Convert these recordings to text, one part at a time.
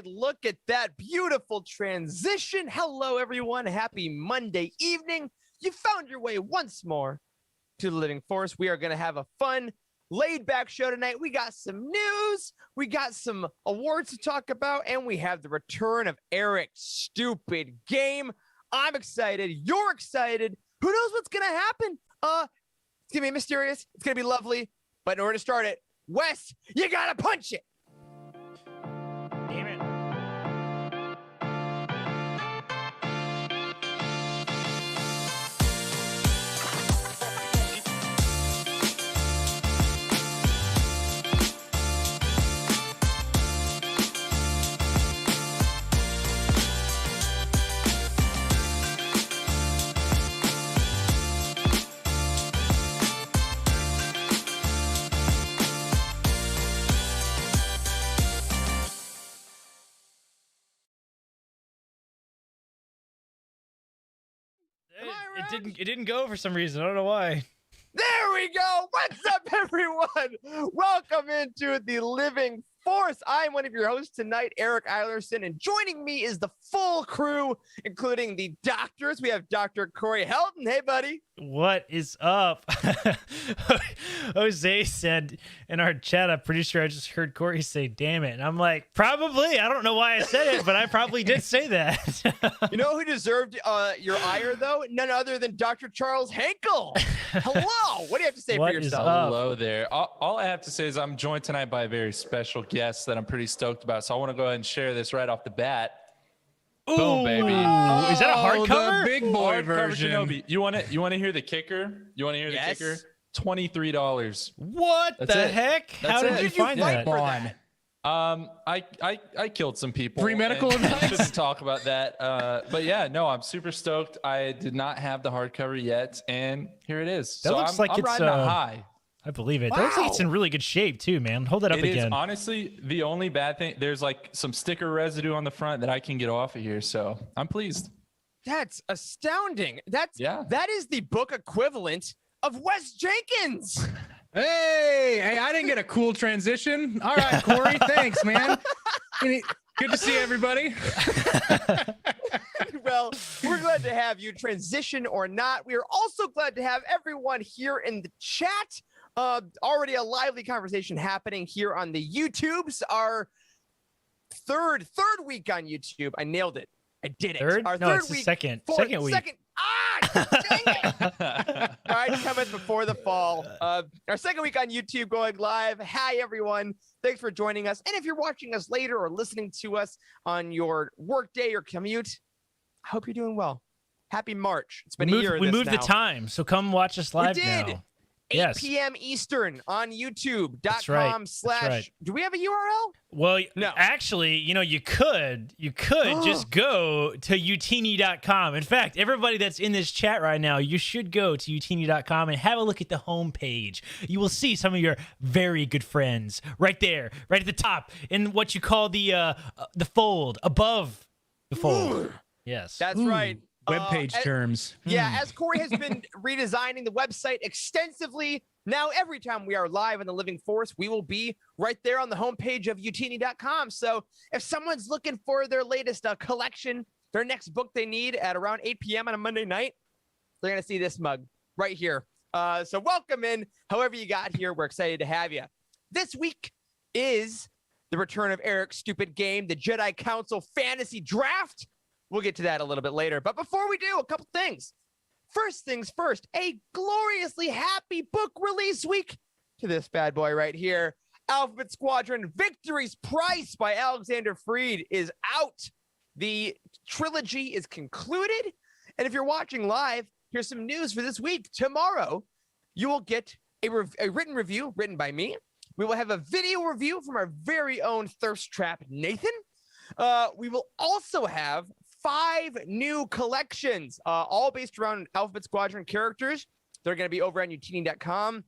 right, look at that beautiful transition. Hello, everyone. Happy Monday evening. You found your way once more to the Living Force. We are going to have a fun, laid-back show tonight. We got some news, we got some awards to talk about, and we have the return of Eric's stupid game. I'm excited. You're excited. Who knows what's going to happen? It's going to be mysterious. It's going to be lovely. But in order to start it, Wes, you got to punch it. Damn it. It didn't go for some reason. I don't know why. There we go. What's up, everyone? Welcome into the Living Force. I'm one of your hosts tonight, Eric Eilerson, and joining me is the full crew, including the doctors. We have Dr. Corey Helton. Hey, buddy. What is up? Jose said in our chat, I'm pretty sure I just heard Corey say, damn it. And I'm like, probably. I don't know why I said it, but I probably did say that. You know who deserved your ire, though? None other than Dr. Charles Henkel. Hello. What do you have to say for yourself? Hello there. All I have to say is I'm joined tonight by a very special guest that I'm pretty stoked about. So I want to go ahead and share this right off the bat. Ooh, boom, baby. Is that a hardcover? The big boy version. Kenobi. You want to hear the kicker? You want to hear the kicker? $23. What That's the it. heck? How did you find that? I killed some people. Free medical advice? I shouldn't talk about that. But yeah, no, I'm super stoked. I did not have the hardcover yet, and here it is. That looks like I'm it's riding a high. I believe it. Wow. That looks like it's in really good shape too, man. Hold that up again. It is honestly the only bad thing. There's like some sticker residue on the front that I can get off of here, so I'm pleased. That's astounding. That is the book equivalent of Wes Jenkins. Hey, I didn't get a cool transition. All right, Corey, thanks, man. Good to see everybody. Well, we're glad to have you, transition or not. We are also glad to have everyone here in the chat. Already a lively conversation happening here on the YouTubes. Our third week on YouTube. I nailed it. I did it. Our third week. Second week. Dang it. All right, coming before the fall. Our second week on YouTube going live. Hi, everyone. Thanks for joining us. And if you're watching us later or listening to us on your workday or commute, I hope you're doing well. Happy March. It's been a year. We moved the time, so come watch us live now. 8 p.m. Eastern on YouTube.com/. Right. Do we have a URL? Well, no. Actually, you could just go to utini.com. In fact, everybody that's in this chat right now, you should go to utini.com and have a look at the homepage. You will see some of your very good friends right there, right at the top, in what you call the fold, above the fold. Yes. That's right. Webpage terms. Yeah, as Corey has been redesigning the website extensively, now every time we are live in the Living Force, we will be right there on the homepage of utini.com. So if someone's looking for their latest collection, their next book they need at around 8 p.m. on a Monday night, they're going to see this mug right here. So welcome in, however you got here. We're excited to have you. This week is the return of Eric's stupid game, the Jedi Council Fantasy Draft. We'll get to that a little bit later. But before we do, a couple things. First things first, a gloriously happy book release week to this bad boy right here. Alphabet Squadron Victory's Price by Alexander Freed is out. The trilogy is concluded. And if you're watching live, here's some news for this week. Tomorrow, you will get a written review written by me. We will have a video review from our very own Thirst Trap Nathan. We will also have 5 new collections, all based around Alphabet Squadron characters. They're going to be over on utini.com.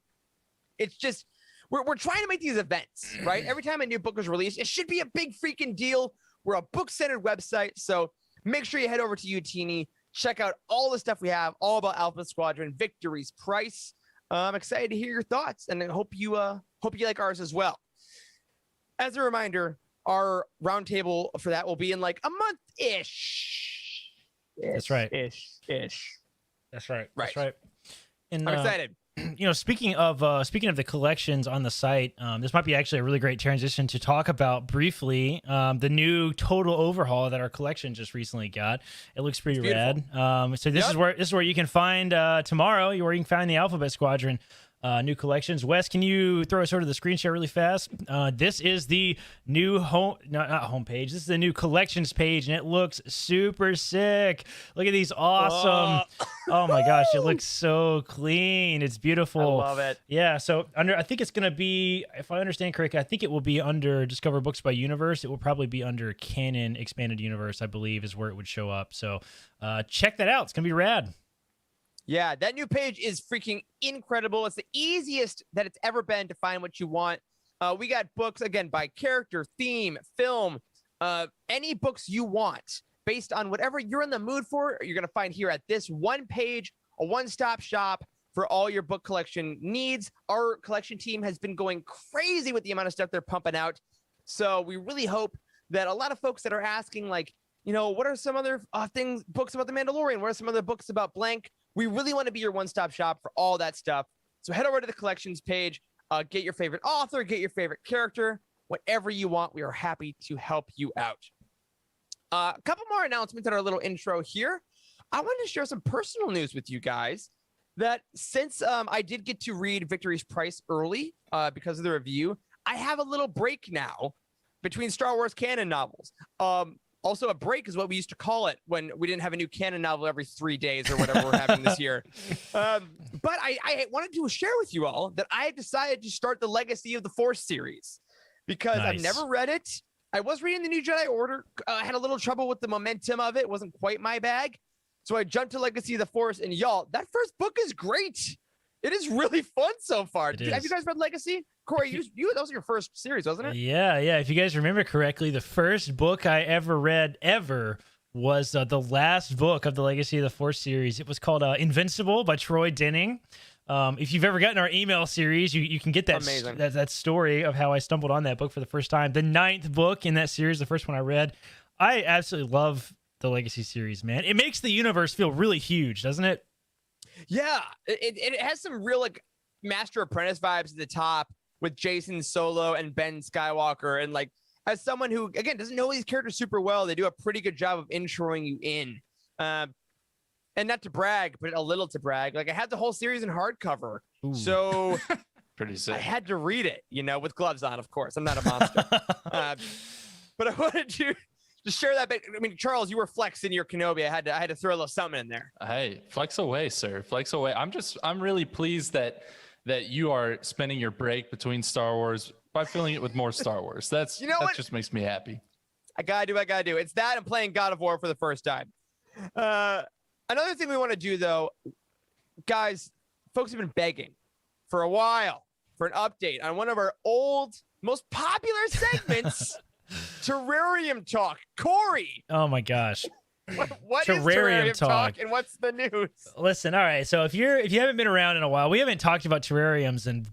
It's just, we're trying to make these events, right? Every time a new book is released, it should be a big freaking deal. We're a book-centered website, so make sure you head over to Utini, check out all the stuff we have, all about Alphabet Squadron, Victory's Price. I'm excited to hear your thoughts, and I hope you like ours as well. As a reminder, our roundtable for that will be in like a month-ish. That's right. Ish. That's right. Right. That's right. And, I'm excited. Speaking of the collections on the site, this might be actually a really great transition to talk about briefly the new total overhaul that our collection just recently got. It looks pretty rad. So this is where you can find tomorrow. Where you can find the Alphabet Squadron. New collections. Wes, can you throw us over to the screen share really fast? This is the new not homepage. This is the new collections page, and it looks super sick. Look at these awesome. Oh my gosh, it looks so clean. It's beautiful. I love it. Yeah. So I think it's gonna be, if I understand correctly, I think it will be under Discover Books by Universe. It will probably be under Canon Expanded Universe, I believe, is where it would show up. So check that out. It's gonna be rad. Yeah, that new page is freaking incredible. It's the easiest that it's ever been to find what you want. We got books, again, by character, theme, film, any books you want based on whatever you're in the mood for, you're going to find here at this one page, a one-stop shop for all your book collection needs. Our collection team has been going crazy with the amount of stuff they're pumping out. So we really hope that a lot of folks that are asking, like, you know, what are some other books about The Mandalorian? What are some other books about blank? We really want to be your one-stop shop for all that stuff. So head over to the collections page, get your favorite author, get your favorite character, whatever you want. We are happy to help you out. A couple more announcements in our little intro here. I wanted to share some personal news with you guys that since I did get to read Victory's Price early because of the review, I have a little break now between Star Wars canon novels. Also, a break is what we used to call it when we didn't have a new canon novel every 3 days or whatever we're having this year. But I wanted to share with you all that I decided to start the Legacy of the Force series because I've never read it. I was reading the New Jedi Order. I had a little trouble with the momentum of it. It wasn't quite my bag. So I jumped to Legacy of the Force, and y'all, that first book is great. It is really fun so far. Have you guys read Legacy? Corey, you that was your first series, wasn't it? Yeah. If you guys remember correctly, the first book I ever read was the last book of the Legacy of the Force series. It was called Invincible by Troy Denning. If you've ever gotten our email series, you can get that story of how I stumbled on that book for the first time. The 9th book in that series, the first one I read. I absolutely love the Legacy series, man. It makes the universe feel really huge, doesn't it? Yeah, it has some real like Master Apprentice vibes at the top with Jason Solo and Ben Skywalker. And like, as someone who, again, doesn't know these characters super well, they do a pretty good job of introing you in. And not to brag, but a little to brag. Like, I had the whole series in hardcover. Ooh. So pretty sick. I had to read it, with gloves on, of course. I'm not a monster. But I wanted to just share that bit. I mean, Charles, you were flexing your Kenobi. I had to throw a little something in there. Hey, flex away, sir. Flex away. I'm really pleased that you are spending your break between Star Wars by filling it with more Star Wars. That just makes me happy. I gotta do. It's that and playing God of War for the first time. Another thing we want to do, though, guys, folks have been begging for a while for an update on one of our old, most popular segments, Terrarium Talk. Corey. Oh, my gosh. What is Terrarium Talk and what's the news? Listen, all right. So if you haven't been around in a while, we haven't talked about terrariums in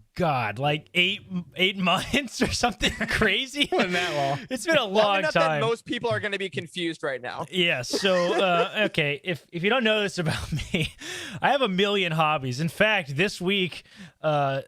like 8 months or something crazy. Wasn't that long? It's been a long time. That most people are going to be confused right now. Yeah. So okay, if you don't know this about me, I have a million hobbies. In fact, this week, my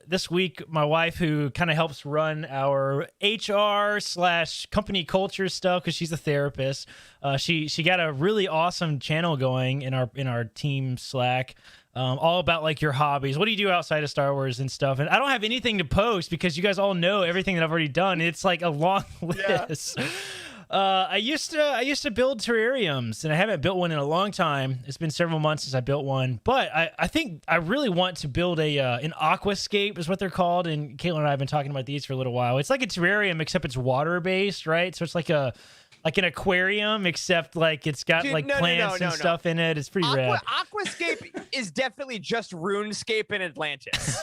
wife, who kind of helps run our HR/company culture stuff because she's a therapist, she got a really awesome channel going in our team Slack. All about like your hobbies. What do you do outside of Star Wars and stuff? And I don't have anything to post because you guys all know everything that I've already done. It's like a long list. Yeah. I used to build terrariums, and I haven't built one in a long time. It's been several months since I built one, but I think I really want to build an aquascape is what they're called. And Caitlin and I have been talking about these for a little while. It's like a terrarium except it's water based, right? So it's like an aquarium, except like it's got plants and stuff in it. It's pretty rad. Aquascape is definitely just RuneScape in Atlantis.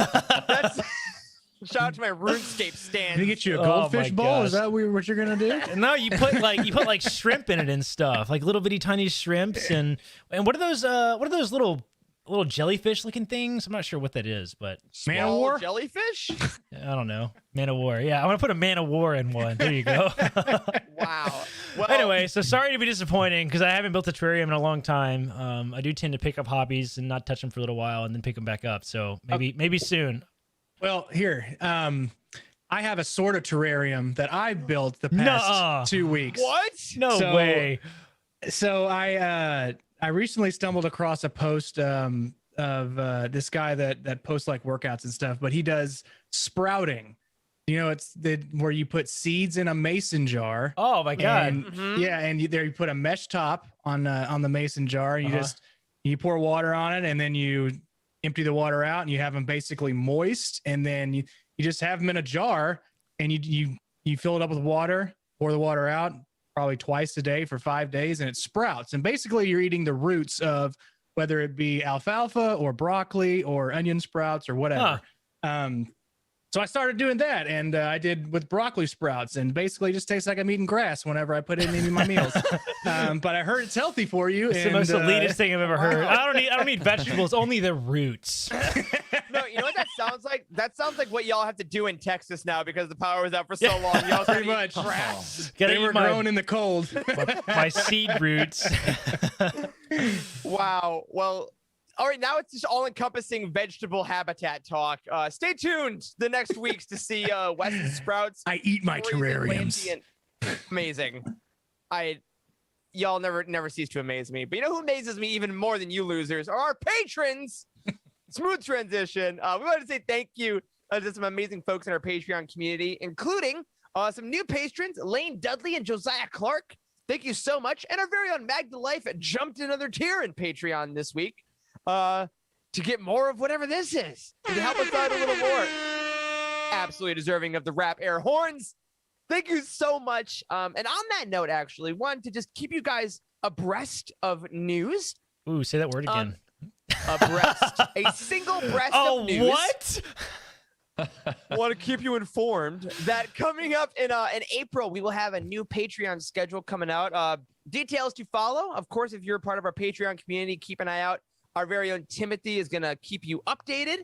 Shout out to my RuneScape stand. Can you get you a goldfish bowl? Is that what you're gonna do? No, you put shrimp in it and stuff, like little bitty tiny shrimps. And what are those little little jellyfish looking things. I'm not sure what that is, but Man of War jellyfish. I don't know. Man of War. Yeah, I want to put a Man of War in one. There you go. Wow. Well, anyway, so sorry to be disappointing because I haven't built a terrarium in a long time. I do tend to pick up hobbies and not touch them for a little while and then pick them back up. So maybe soon. Well, here, I have a sort of terrarium that I built the past 2 weeks. What? No way. So I recently stumbled across a post of this guy that posts like workouts and stuff, but he does sprouting. You know, it's where you put seeds in a mason jar. Oh my god! And, yeah, and you put a mesh top on the mason jar. And you pour water on it, and then you empty the water out, and you have them basically moist. And then you just have them in a jar, and you fill it up with water, pour the water out, probably twice a day for 5 days, and it sprouts. And basically, you're eating the roots of whether it be alfalfa or broccoli or onion sprouts or whatever. So I started doing that, and I did with broccoli sprouts, and basically it just tastes like I'm eating grass whenever I put it in my meals. But I heard it's healthy for you. It's the most elitist thing I've ever heard. I don't need vegetables, only the roots. No, you know what that sounds like? That sounds like what y'all have to do in Texas now because the power was out for so long. Y'all pretty much. They were grown in the cold. my seed roots. Wow. Well, all right, now it's just all-encompassing vegetable habitat talk. Stay tuned the next weeks to see Wes's sprouts. I eat my terrariums. Amazing. Y'all never cease to amaze me. But you know who amazes me even more than you losers are our patrons. Smooth transition. We want to say thank you to some amazing folks in our Patreon community, including some new patrons, Lane Dudley and Josiah Clark. Thank you so much. And our very own Magda Life jumped another tier in Patreon this week. To get more of whatever this is, and to help us out a little more. Absolutely deserving of the rap air horns. Thank you so much. And on that note, actually, wanted to just keep you guys abreast of news. Ooh, say that word again. Abreast. A single breast of news. What? Want to keep you informed that coming up in April, we will have a new Patreon schedule coming out. Details to follow. Of course, if you're a part of our Patreon community, keep an eye out. Our very own Timothy is going to keep you updated.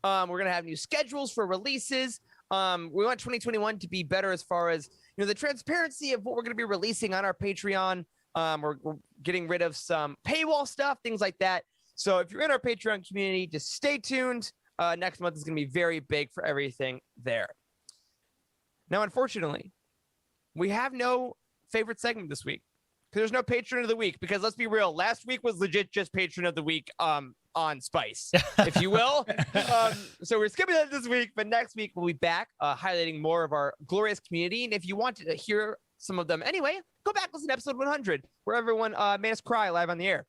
We're going to have new schedules for releases. We want 2021 to be better as far as, you know, the transparency of what we're going to be releasing on our Patreon. We're getting rid of some paywall stuff, things like that. So if you're in our Patreon community, just stay tuned. Next month is going to be very big for everything there. Now, unfortunately, we have no favorite segment this week. There's no patron of the week because let's be real. Last week was legit just patron of the week on Spice, if you will. So we're skipping that this week, but next week we'll be back highlighting more of our glorious community. And if you want to hear some of them anyway, go back, listen to episode 100, where everyone made us cry live on the air.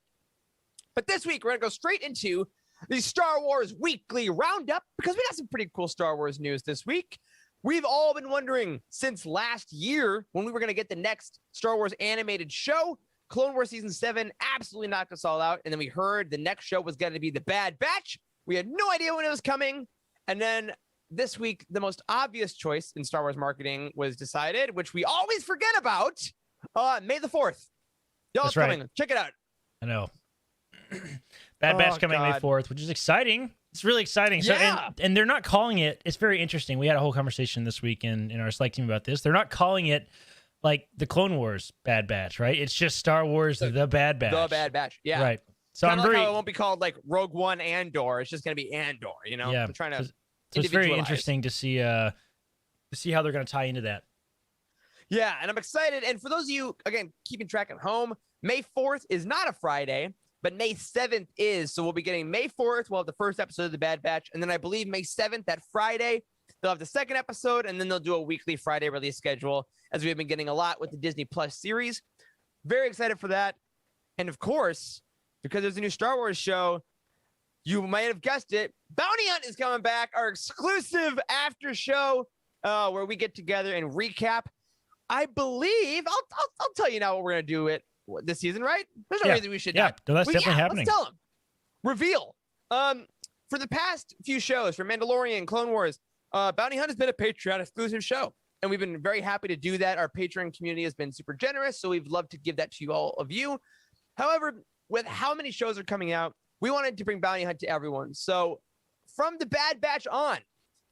But this week we're going to go straight into the Star Wars Weekly Roundup because we got some pretty cool Star Wars news this week. We've all been wondering since last year when we were going to get the next Star Wars animated show. Clone Wars Season 7 absolutely knocked us all out. And then we heard the next show was going to be The Bad Batch. We had no idea when it was coming. And then this week, the most obvious choice in Star Wars marketing was decided, which we always forget about, May the 4th. Y'all, it's coming. Right. Check it out. I know. Bad Batch coming May 4th, which is exciting. It's really exciting. So, yeah. and they're not calling it, it's very interesting. We had a whole conversation this week in our Slack team about this. They're not calling it like the Clone Wars Bad Batch, right? It's just Star Wars The Bad Batch. The Bad Batch, yeah. Right. So I'm very... It won't be called like Rogue One Andor. It's just going to be Andor, you know? Yeah. I'm trying to so it's very interesting to see how they're going to tie into that. Yeah, and I'm excited. And for those of you, again, keeping track at home, May 4th is not a Friday, but May 7th is. So we'll be getting May 4th. We'll have the first episode of The Bad Batch. And then I believe May 7th, that Friday, they'll have the second episode. And then they'll do a weekly Friday release schedule, as we've been getting a lot with the Disney Plus series. Very excited for that. And of course, because there's a new Star Wars show, you might have guessed it, Bounty Hunt is coming back, our exclusive after show where we get together and recap. I believe, I'll tell you now what we're going to do this season, right? There's no reason we should not. No, that's definitely happening. Let's tell them. Reveal. For the past few shows, for Mandalorian, Clone Wars, Bounty Hunt has been a Patreon exclusive show. And we've been very happy to do that. Our Patreon community has been super generous, so we'd love to give that to you all of you. However, with how many shows are coming out, we wanted to bring Bounty Hunt to everyone. So from the Bad Batch on,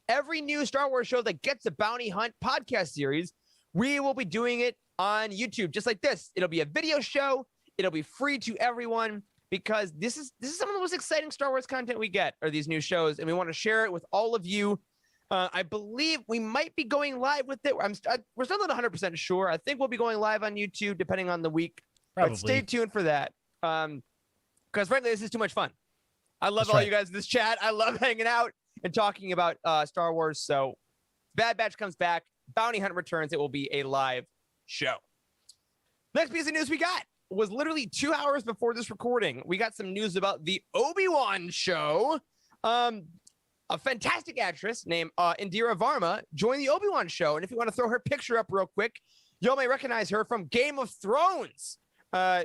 every new Star Wars show that gets a Bounty Hunt podcast series, we will be doing it on YouTube, just like this. It'll be a video show. It'll be free to everyone because this is some of the most exciting Star Wars content we get are these new shows, and we want to share it with all of you. I believe we might be going live with it. We're still not 100% sure. I think we'll be going live on YouTube depending on the week. Probably. But stay tuned for that. Because frankly, this is too much fun. I love all you guys in this chat. I love hanging out and talking about Star Wars. So Bad Batch comes back. Bounty Hunt returns. It will be a live show. Next piece of news we got was literally 2 hours before this recording. We got some news about the Obi-Wan show. A fantastic actress named Indira Varma joined the Obi-Wan show. And if you want to throw her picture up real quick, y'all may recognize her from Game of Thrones.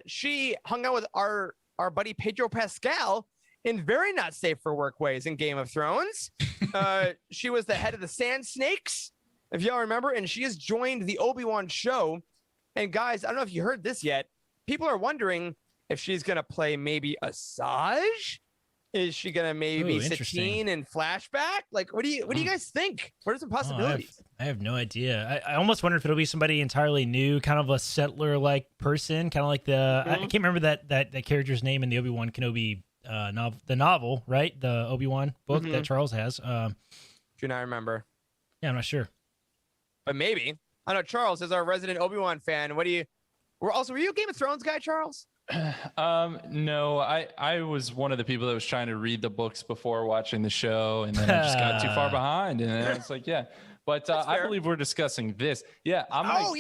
She hung out with our buddy Pedro Pascal in very not safe for work ways in Game of Thrones. She was the head of the Sand Snakes, if y'all remember, and she has joined the Obi-Wan show. And guys, I don't know if you heard this yet. People are wondering if she's going to play maybe Asajj. Is she going to maybe Satine in flashback? Like, what do you guys think? What are some possibilities? I have no idea. I almost wonder if it'll be somebody entirely new, kind of a settler-like person, kind of like the I can't remember that character's name in the Obi-Wan Kenobi the novel, right? The Obi-Wan book that Charles has. Do not remember. Yeah, I'm not sure. But maybe. I know Charles is our resident Obi-Wan fan. Were you a Game of Thrones guy, Charles? No, I was one of the people that was trying to read the books before watching the show, and then I just got too far behind, and then I was like, yeah. But I believe we're discussing this. Yeah, I'm gonna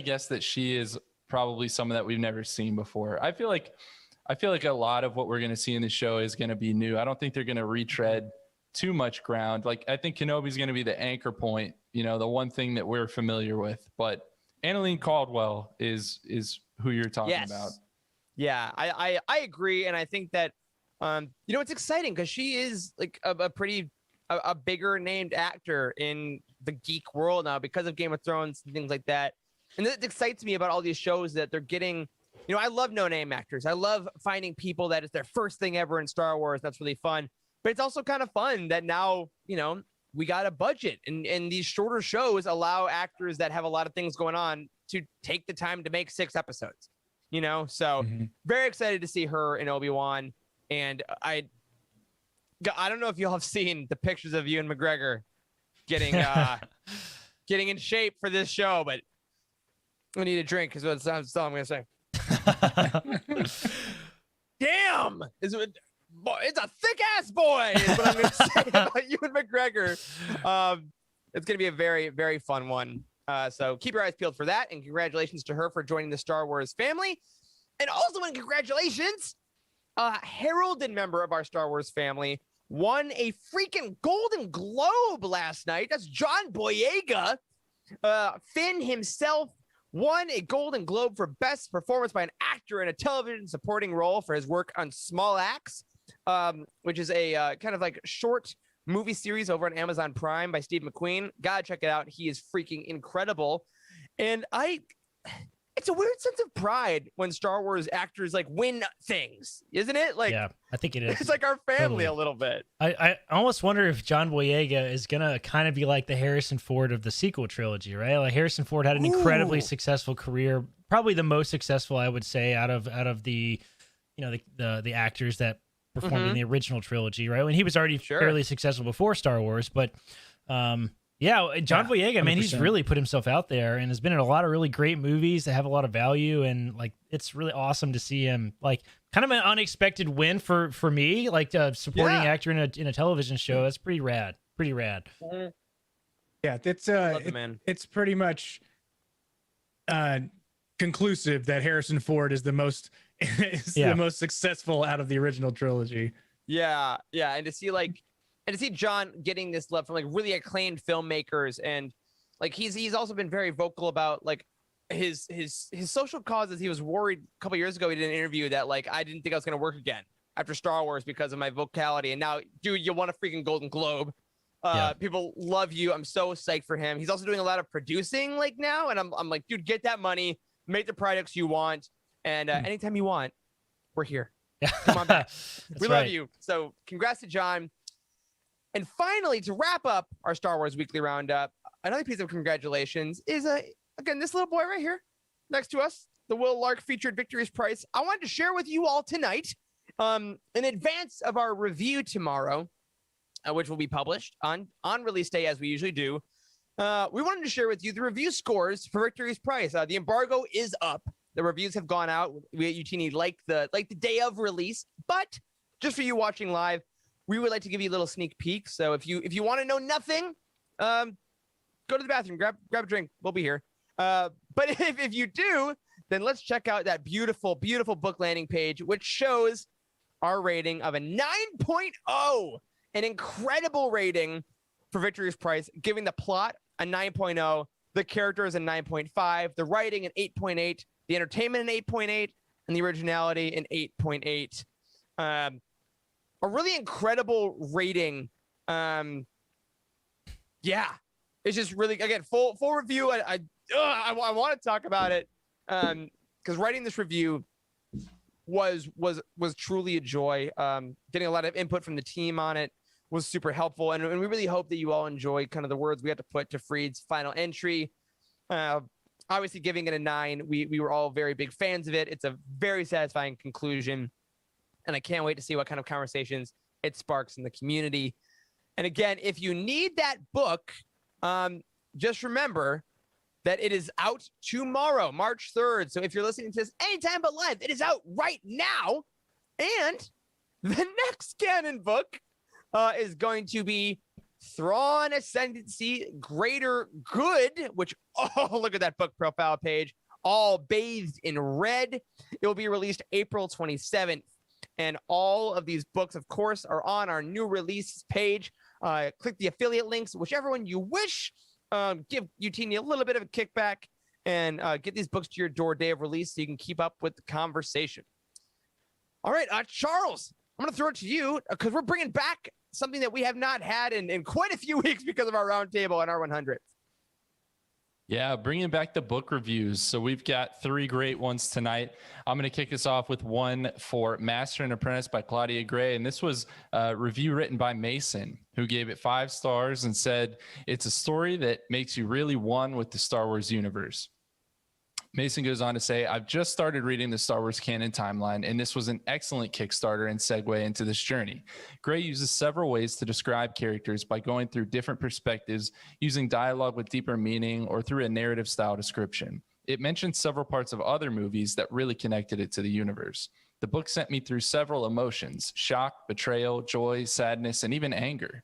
guess that she is probably someone that we've never seen before. I feel like a lot of what we're gonna see in the show is gonna be new. I don't think they're gonna retread too much ground. Like, I think Kenobi's gonna be the anchor point, the one thing that we're familiar with. But Annalene Caldwell is who you're talking about. Yeah, I agree, and I think that it's exciting because she is like a bigger named actor in the geek world now because of Game of Thrones and things like that. And it excites me about all these shows that they're getting. I love no-name actors. I love finding people that is their first thing ever in Star Wars. That's really fun. But it's also kind of fun that now, we got a budget, and these shorter shows allow actors that have a lot of things going on to take the time to make 6 episodes, so very excited to see her in Obi-Wan. And I don't know if y'all have seen the pictures of Ewan McGregor getting in shape for this show, but I need a drink is what I'm going to say. Damn, it's a thick ass boy is what I'm going to say about Ewan McGregor. It's going to be a very, very fun one. So keep your eyes peeled for that. And congratulations to her for joining the Star Wars family. And also, congratulations, a heralded member of our Star Wars family won a freaking Golden Globe last night. That's John Boyega. Finn himself won a Golden Globe for Best Performance by an Actor in a Television Supporting Role for his work on Small Axe, which is a kind of like short movie series over on Amazon Prime by Steve McQueen. Gotta check it out. He is freaking incredible. And it's a weird sense of pride when Star Wars actors like win things, isn't it? Like, yeah, I think it is. It's like our family a little bit. I almost wonder if John Boyega is gonna kind of be like the Harrison Ford of the sequel trilogy, right? Like, Harrison Ford had an incredibly successful career, probably the most successful, I would say, out of the the actors that performed in the original trilogy, right? When he was already fairly successful before Star Wars, but John Boyega, man, 100%. He's really put himself out there and has been in a lot of really great movies that have a lot of value, and like it's really awesome to see him, like, kind of an unexpected win for me, like supporting actor in a television show. That's pretty rad. Yeah, it's pretty much conclusive that Harrison Ford is the most the most successful out of the original trilogy. Yeah, and to see John getting this love from like really acclaimed filmmakers, and like he's also been very vocal about like his social causes. He was worried a couple years ago. He did an interview that like, I didn't think I was going to work again after Star Wars because of my vocality, and now, dude, you won a freaking Golden Globe. People love you. I'm so psyched for him. He's also doing a lot of producing like now, and I'm like, dude, get that money, make the products you want, and anytime you want, we're here. Come on back. We love right. you. So congrats to John. And finally, to wrap up our Star Wars Weekly Roundup, another piece of congratulations is, again, this little boy right here next to us, the Will Lark featured Victory's Price. I wanted to share with you all tonight, in advance of our review tomorrow, which will be published on release day as we usually do. We wanted to share with you the review scores for Victory's Price. The embargo is up. The reviews have gone out. We at UTini like the day of release, but just for you watching live, we would like to give you a little sneak peek. So if you want to know nothing, go to the bathroom, grab a drink. We'll be here. But if you do, then let's check out that beautiful, beautiful book landing page, which shows our rating of a 9.0, an incredible rating for Victory's Price, giving the plot a 9.0, the characters a 9.5, the writing an 8.8, the entertainment an 8.8, and the originality an 8.8. A really incredible rating. Yeah, it's just really, again, full review. I want to talk about it because writing this review was truly a joy. Getting a lot of input from the team on it was super helpful, and we really hope that you all enjoy kind of the words we had to put to Freed's final entry. Obviously, giving it a 9, we were all very big fans of it. It's a very satisfying conclusion, and I can't wait to see what kind of conversations it sparks in the community. And again, if you need that book, just remember that it is out tomorrow, March 3rd. So if you're listening to this anytime but live, it is out right now. And the next canon book is going to be Thrawn Ascendancy Greater Good, which, oh, look at that book profile page, all bathed in red. It will be released April 27th. And all of these books, of course, are on our new release page. Click the affiliate links, whichever one you wish. Give UTini a little bit of a kickback and get these books to your door day of release so you can keep up with the conversation. All right, Charles, I'm going to throw it to you because we're bringing back something that we have not had in quite a few weeks because of our roundtable and our 100th. Yeah, bringing back the book reviews. So we've got 3 great ones tonight. I'm going to kick us off with one for Master and Apprentice by Claudia Gray. And this was a review written by Mason, who gave it 5 stars and said, it's a story that makes you really one with the Star Wars universe. Mason goes on to say, I've just started reading the Star Wars canon timeline, and this was an excellent Kickstarter and segue into this journey. Gray uses several ways to describe characters by going through different perspectives, using dialogue with deeper meaning, or through a narrative style description. It mentions several parts of other movies that really connected it to the universe. The book sent me through several emotions: shock, betrayal, joy, sadness, and even anger.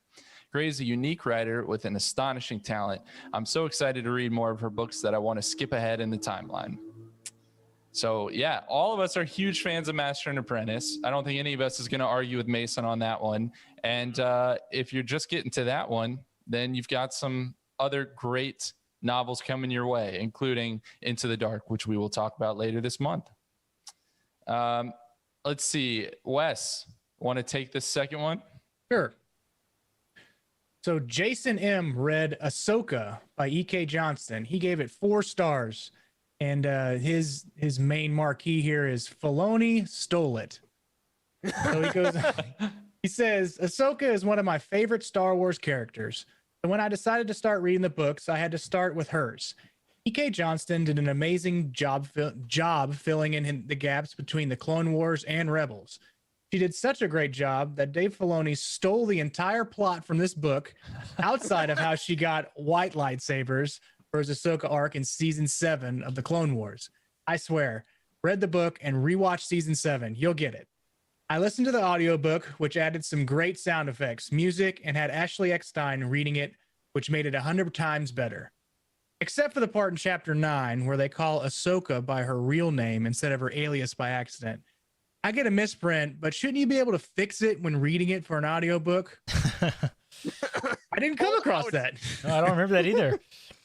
Gray is a unique writer with an astonishing talent. I'm so excited to read more of her books that I want to skip ahead in the timeline. So yeah, all of us are huge fans of Master and Apprentice. I don't think any of us is going to argue with Mason on that one. And if you're just getting to that one, then you've got some other great novels coming your way, including Into the Dark, which we will talk about later this month. Let's see. Wes, want to take the second one? Sure. So Jason M. read Ahsoka by E.K. Johnston. He gave it 4 stars. And his main marquee here is Filoni stole it. So he goes, he says, Ahsoka is one of my favorite Star Wars characters. And when I decided to start reading the books, I had to start with hers. E.K. Johnston did an amazing job filling in the gaps between the Clone Wars and Rebels. She did such a great job that Dave Filoni stole the entire plot from this book, outside of how she got white lightsabers for his Ahsoka arc in season 7 of the Clone Wars. I swear, read the book and rewatch season 7. You'll get it. I listened to the audiobook, which added some great sound effects, music, and had Ashley Eckstein reading it, which made it 100 times better. Except for the part in chapter 9 where they call Ahsoka by her real name instead of her alias by accident. I get a misprint, but shouldn't you be able to fix it when reading it for an audiobook? I didn't come across that. No, I don't remember that either.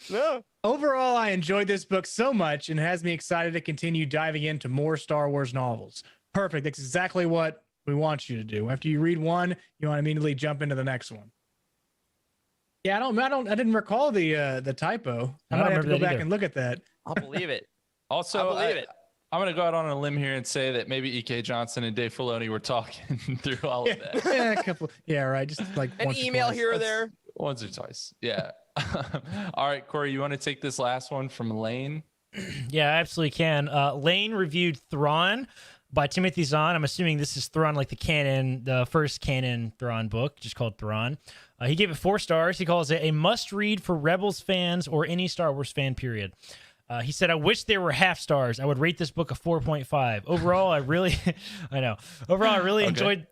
No. Overall, I enjoyed this book so much and it has me excited to continue diving into more Star Wars novels. Perfect. That's exactly what we want you to do. After you read one, you want to immediately jump into the next one. Yeah, I didn't recall the typo. I might have to go back and look at that. I'll believe it. Also, I believe it. I'm gonna go out on a limb here and say that maybe E.K. Johnson and Dave Filoni were talking through all of that. Yeah, a couple. Yeah, right. Just like an email here or there. Once or twice. Yeah. All right, Corey, you want to take this last one from Lane? Yeah, I absolutely can. Lane reviewed Thrawn by Timothy Zahn. I'm assuming this is Thrawn, like the first canon Thrawn book, just called Thrawn. He gave it 4 stars. He calls it a must-read for Rebels fans or any Star Wars fan, period. He said, I wish there were half stars. I would rate this book a 4.5. Overall, I really enjoyed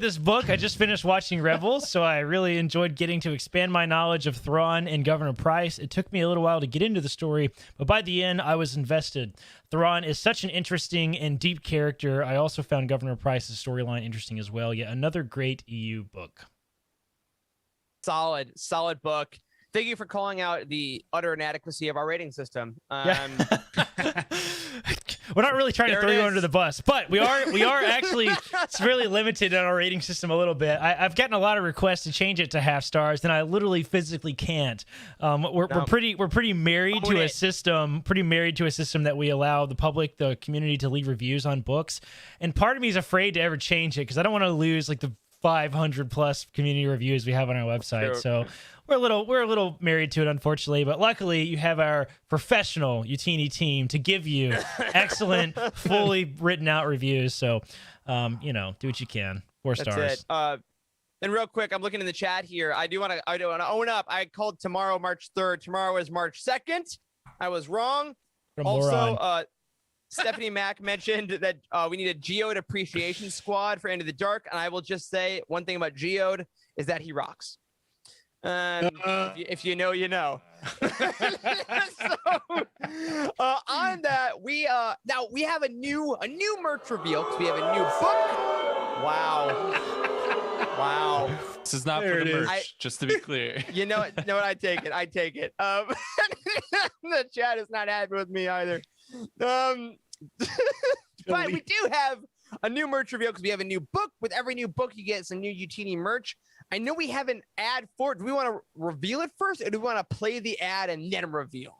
this book. I just finished watching Rebels, so I really enjoyed getting to expand my knowledge of Thrawn and Governor Pryce. It took me a little while to get into the story, but by the end, I was invested. Thrawn is such an interesting and deep character. I also found Governor Pryce's storyline interesting as well. Yet another great EU book. Solid book. Thank you for calling out the utter inadequacy of our rating system. We're not really trying to throw you under the bus, but we are actually severely limited in our rating system a little bit. I've gotten a lot of requests to change it to half stars, and I literally physically can't. We're pretty married to a system. Pretty married to a system that we allow the public, the community, to leave reviews on books. And part of me is afraid to ever change it because I don't want to lose like the 500 plus community reviews we have on our website. Sure. So we're a little married to it, unfortunately, but luckily you have our professional Utini team to give you excellent, fully written out reviews. So, do what you can. 4 stars. That's it. And real quick, I'm looking in the chat here. I do want to own up. I called tomorrow March 3rd. Tomorrow is March 2nd. I was wrong. Also, Stephanie Mack mentioned that we need a Geode appreciation squad for Into the Dark, and I will just say one thing about Geode is that he rocks. If you know, you know. So, on that, we have a new merch reveal because we have a new book. Wow. This is not for the merch, just to be clear. You know what? I take it. The chat is not happy with me either. But we do have a new merch reveal because we have a new book. With every new book, you get some new Utini merch. I know we have an ad for it. Do we want to reveal it first, or do we want to play the ad and then reveal?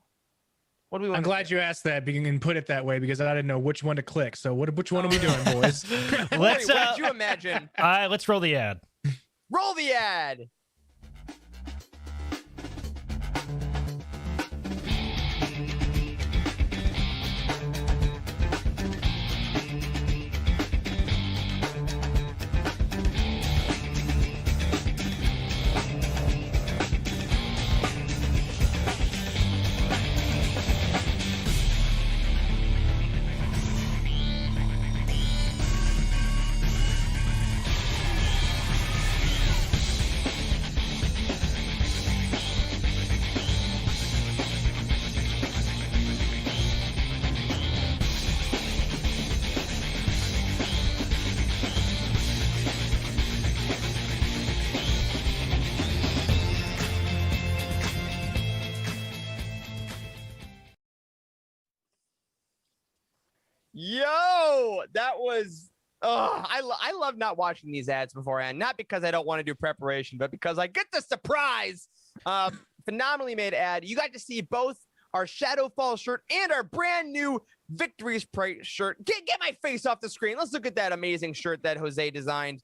What do we want? I'm glad you asked that and put it that way because I didn't know which one to click. So which one are we doing, boys? What did you imagine? Let's roll the ad. Roll the ad. Yo, that was I love not watching these ads beforehand, not because I don't want to do preparation, but because I get the surprise. Phenomenally made ad. You got to see both our Shadowfall shirt and our brand new Victory's Price shirt. Get my face off the screen. Let's look at that amazing shirt that Jose designed.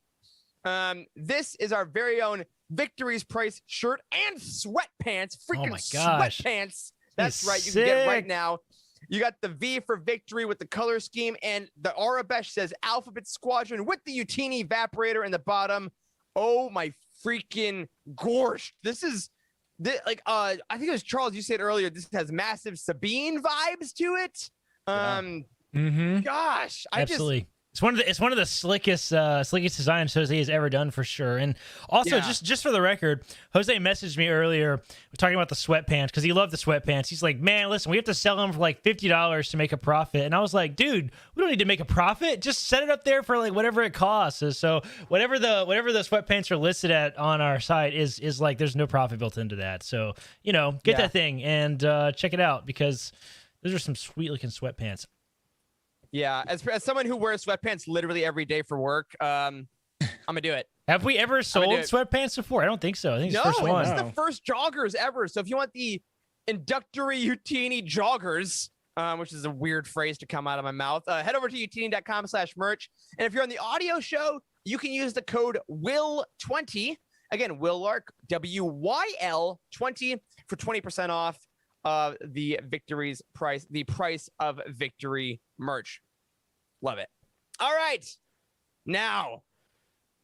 This is our very own Victory's Price shirt and sweatpants. Freaking sweatpants. That's right. You can get it right now. You got the V for victory with the color scheme, and the Arabesh says Alphabet Squadron with the Utini evaporator in the bottom. Oh my freaking gosh. This is I think it was Charles, you said earlier, this has massive Sabine vibes to it. Gosh. Absolutely. It's one of the slickest designs Jose has ever done for sure. And also, just for the record, Jose messaged me earlier talking about the sweatpants because he loved the sweatpants. He's like, man, listen, we have to sell them for like $50 to make a profit. And I was like, dude, we don't need to make a profit. Just set it up there for like whatever it costs. So whatever the sweatpants are listed at on our site is like there's no profit built into that. So get that thing and check it out because those are some sweet looking sweatpants. Yeah, as someone who wears sweatpants literally every day for work, I'm gonna do it. Have we ever sold sweatpants before? I don't think so. I think it's the first one. It's the first joggers ever. So if you want the introductory Utini joggers, which is a weird phrase to come out of my mouth. Head over to youtini.com/merch. And if you're on the audio show, you can use the code WILL20. Again, Will Lark, WYL20 for 20% off the Victory's price, the Price of Victory merch. Love it. All right. Now,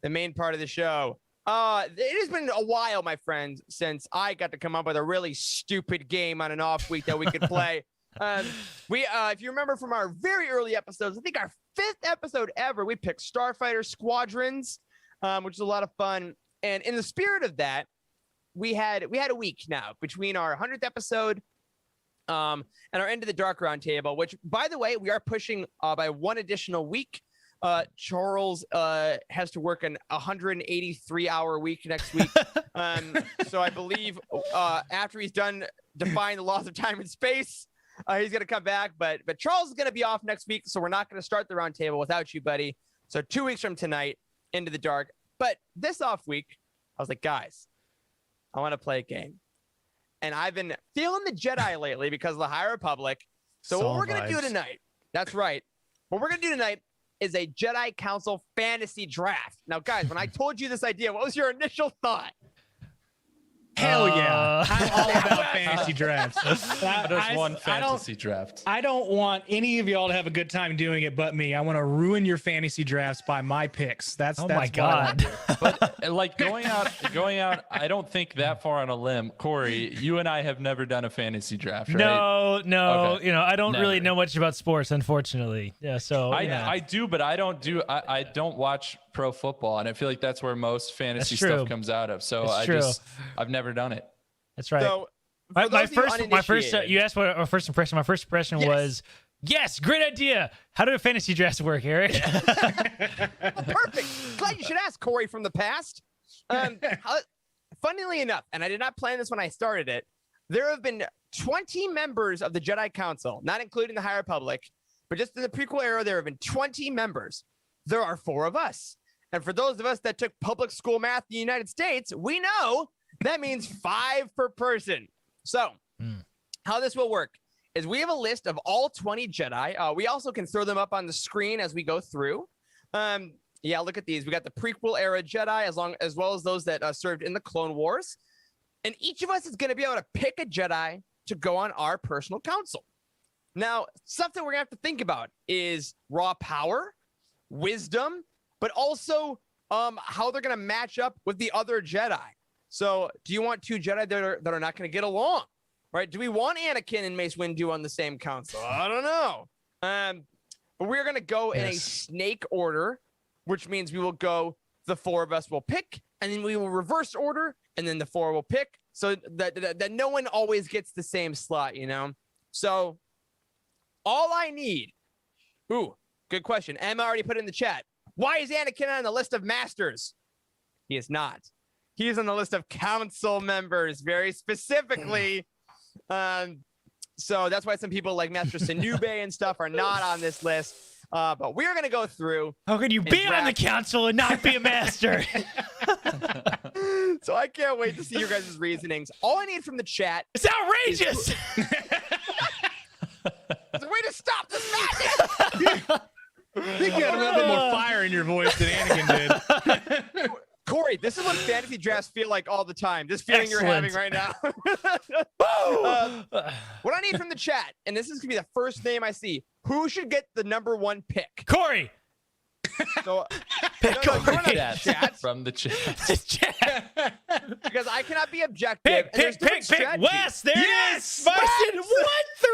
the main part of the show. It has been a while, my friends, since I got to come up with a really stupid game on an off week that we could play. If you remember from our very early episodes, I think our 5th episode ever, we picked Starfighter Squadrons, which is a lot of fun. And in the spirit of that, we had a week now between our 100th episode and our End of the Dark Roundtable, which, by the way, we are pushing by one additional week. Charles has to work an 183-hour week next week. So I believe after he's done defying the laws of time and space, he's going to come back. But Charles is going to be off next week, so we're not going to start the roundtable without you, buddy. So 2 weeks from tonight, Into the Dark. But this off week, I was like, guys, I want to play a game. And I've been feeling the Jedi lately because of the High Republic. So what we're going to do tonight, that's right. What we're going to do tonight is a Jedi Council fantasy draft. Now, guys, when I told you this idea, what was your initial thought? Hell yeah. I'm all about fantasy drafts. There's one fantasy draft. I don't want any of y'all to have a good time doing it but me. I want to ruin your fantasy drafts by my picks. That's my God. But like going out, I don't think that far on a limb. Corey, you and I have never done a fantasy draft, right? No. Okay. You know, I don't really know much about sports, unfortunately. Yeah, so I do, but I don't watch pro football, and I feel like that's where most fantasy stuff comes out of. So I've never done it. That's right. So my first you asked what our first impression. My first impression was, yes, great idea. How do fantasy drafts work, Eric? Perfect. Glad you should ask, Corey from the past. Funnily enough, and I did not plan this when I started it, there have been 20 members of the Jedi Council, not including the High Republic, but just in the prequel era, there have been 20 members. There are 4 of us. And for those of us that took public school math in the United States, we know that means 5 per person. So how this will work is we have a list of all 20 Jedi. We also can throw them up on the screen as we go through. Look at these. We got the prequel era Jedi as well as those that served in the Clone Wars. And each of us is going to be able to pick a Jedi to go on our personal council. Now, something we're going to have to think about is raw power, wisdom, but also how they're going to match up with the other Jedi. So do you want 2 Jedi that are not going to get along? Right? Do we want Anakin and Mace Windu on the same council? I don't know. But we're going to go in a snake order, which means we will go, the 4 of us will pick, and then we will reverse order, and then the 4 will pick, so that no one always gets the same slot, you know? So all I need... Ooh, good question. Emma already put it in the chat. Why is Anakin on the list of masters? He is not. He is on the list of council members, very specifically. So that's why some people like Master Sinube and stuff are not on this list. But we're going to go through. How can you be on the council and not be a master? So I can't wait to see your guys' reasonings. All I need from the chat. It's outrageous. There's a way to stop this madness. I think you had a little bit more fire in your voice than Anakin did. Corey, this is what fantasy drafts feel like all the time. This feeling you're having right now. What I need from the chat, and this is going to be the first name I see, who should get the #1 pick? Corey. So, pick Corey. Chat. From the chat. Because I cannot be objective. Pick Wes. There it is. Bison. What? 3?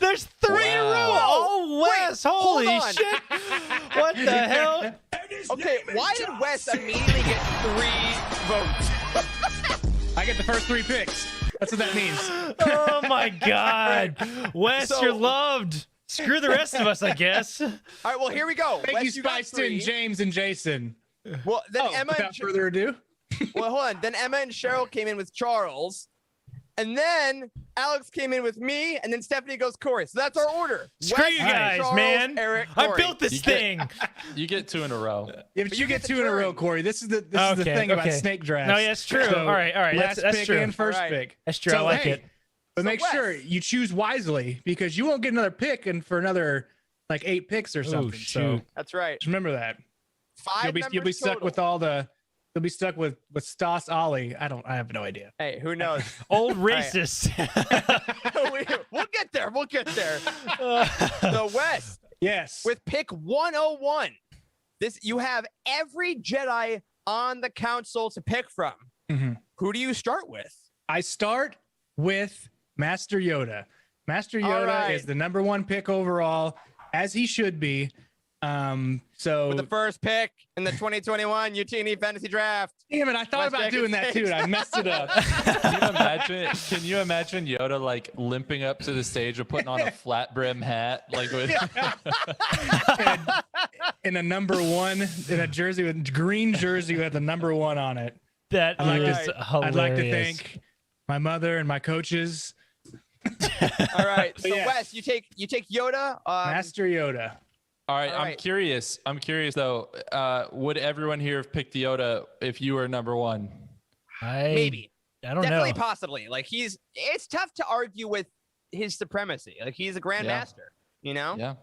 There's 3 in a row. Oh, Wes. Holy shit. What the hell? Okay, why did Wes immediately get 3 votes? I get the first 3 picks. That's what that means. Oh, my God. Wes, you're loved. Screw the rest of us, I guess. All right, well, here we go. Thank you, Spiced-In, James, and Jason. Well, then Emma. Without further ado. Well, hold on. Then Emma and Cheryl came in with Charles. And then Alex came in with me. And then Stephanie goes Corey. So that's our order. Screw you guys, Charles, man. Eric, I built this thing. You get 2 in a row. If you get 2 in a row, Corey, this is the thing about snake drafts. No, yeah, that's true. So all right. Last That's pick true. and first pick. That's true. I like it. But make sure you choose wisely because you won't get another pick and for another like 8 picks or something. So that's right. Just remember that. 5 you'll be stuck with all the. You'll be stuck with Stas Ali. I have no idea. Hey, who knows? Old racist. We'll get there. We'll get there. The West. Yes. With pick 101. You have every Jedi on the council to pick from. Mm-hmm. Who do you start with? I start with Master Yoda. Master Yoda is the #1 pick overall, as he should be. So with the first pick in the 2021 UTN Fantasy Draft. Damn it, I thought about doing that too. I messed it up. Can you imagine Yoda like limping up to the stage and putting on a flat brim hat, like with in a #1 in a jersey with green jersey with the #1 on it. That is hilarious. I'd like to thank my mother and my coaches. All right, so Wes, you take Yoda, Master Yoda. All right, I'm curious though. Would everyone here have picked Yoda if you were #1? Maybe. I don't Definitely, know. possibly. Like it's tough to argue with his supremacy. Like he's a Grand Master, you know? Yeah.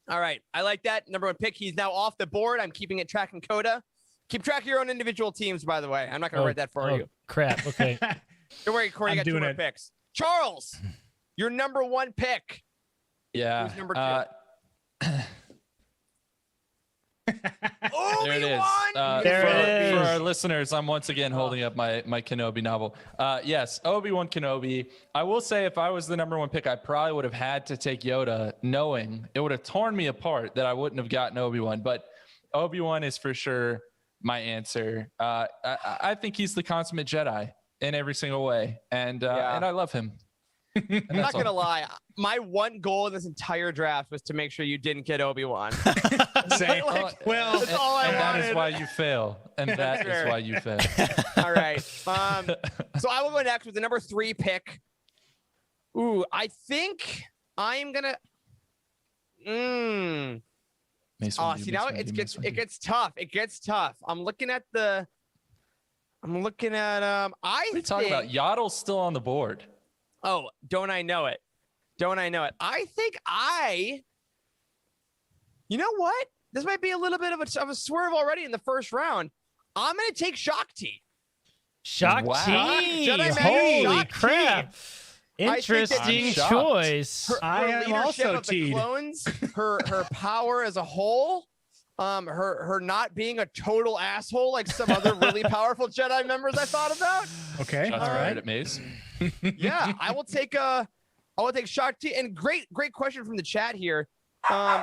All right. I like that. #1 pick. He's now off the board. I'm keeping it track in Coda. Keep track of your own individual teams, by the way. I'm not going to write that for you. Crap. Okay. Don't worry, Corey. You got 2 more picks. Charles, your #1 pick. Yeah. Who's #2? There it is. For our listeners, I'm once again holding up my Kenobi novel. Yes, Obi-Wan Kenobi. I will say if I was the #1 pick, I probably would have had to take Yoda, knowing it would have torn me apart that I wouldn't have gotten Obi-Wan. But Obi-Wan is for sure my answer. I think he's the consummate Jedi in every single way. And I love him. I'm not going to lie. My one goal in this entire draft was to make sure you didn't get Obi-Wan. Same. Well, that's all I wanted. That is why you fail. And that is why you fail. All right. So I will go next with the #3 pick. Ooh, I think I'm going to... see, now it gets tough. It gets tough. I'm looking at I what are you talking about? Yaddle's still on the board. Oh, don't I know it? I think you know what? This might be a little bit of a swerve already in the first round. I'm going to take Shakti. Shakti. Wow. Holy crap. Interesting choice. Her am also of the clones, her power as a whole, her not being a total asshole like some other really powerful Jedi members I thought about. Okay. That's right at Mace. Yeah, I will take Shakti. And great question from the chat here.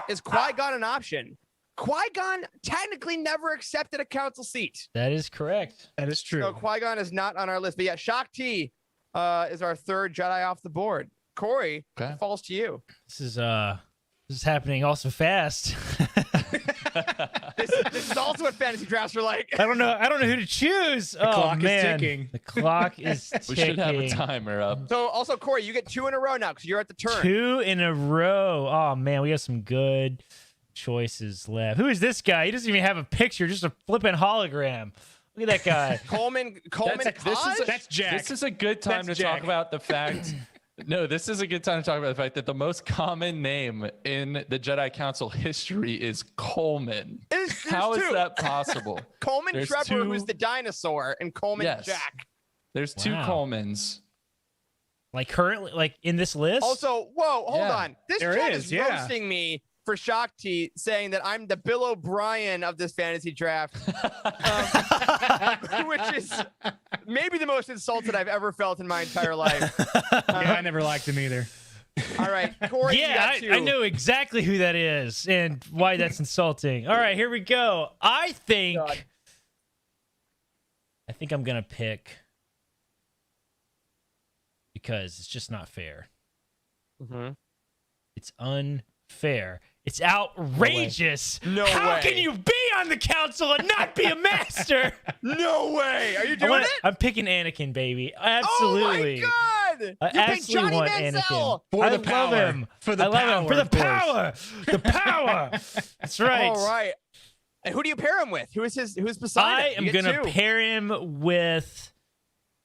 Is Qui-Gon an option? Qui-Gon technically never accepted a council seat. That is correct. That is true. So Qui-Gon is not on our list. But yeah, Shakti is our 3rd Jedi off the board. Corey, it falls to you. This is happening also fast. This is also what fantasy drafts are like. I don't know who to choose. The clock is ticking. The clock is ticking. We should have a timer up. So also, Corey, you get 2 in a row now because you're at the turn. 2 in a row. Oh man, we have some good choices left. Who is this guy? He doesn't even have a picture, just a flipping hologram. Look at that guy. Coleman. That's Jack. This is a good time to talk about the fact. No, this is a good time to talk about the fact that the most common name in the Jedi Council history is Coleman. How is that possible? Coleman Trevor, who's the dinosaur, and Coleman Jack. There's 2 Colemans. Like currently, like in this list? Also, hold on. This chat is roasting me for Shakti, saying that I'm the Bill O'Brien of this fantasy draft, which is maybe the most insulted I've ever felt in my entire life. Yeah, I never liked him either. All right, Corey. Yeah, I know exactly who that is and why that's insulting. All right, here we go. I think I'm gonna pick because it's just not fair. Mm-hmm. It's unfair. It's outrageous. No way. How can you be on the council and not be a master? No way. Are you doing it? I'm picking Anakin, baby. Absolutely. Oh my God. I absolutely want Anakin. For the power. Love him. For the power. For the power. The power. That's right. All right. And who do you pair him with? Who's beside him? I am going to pair him with,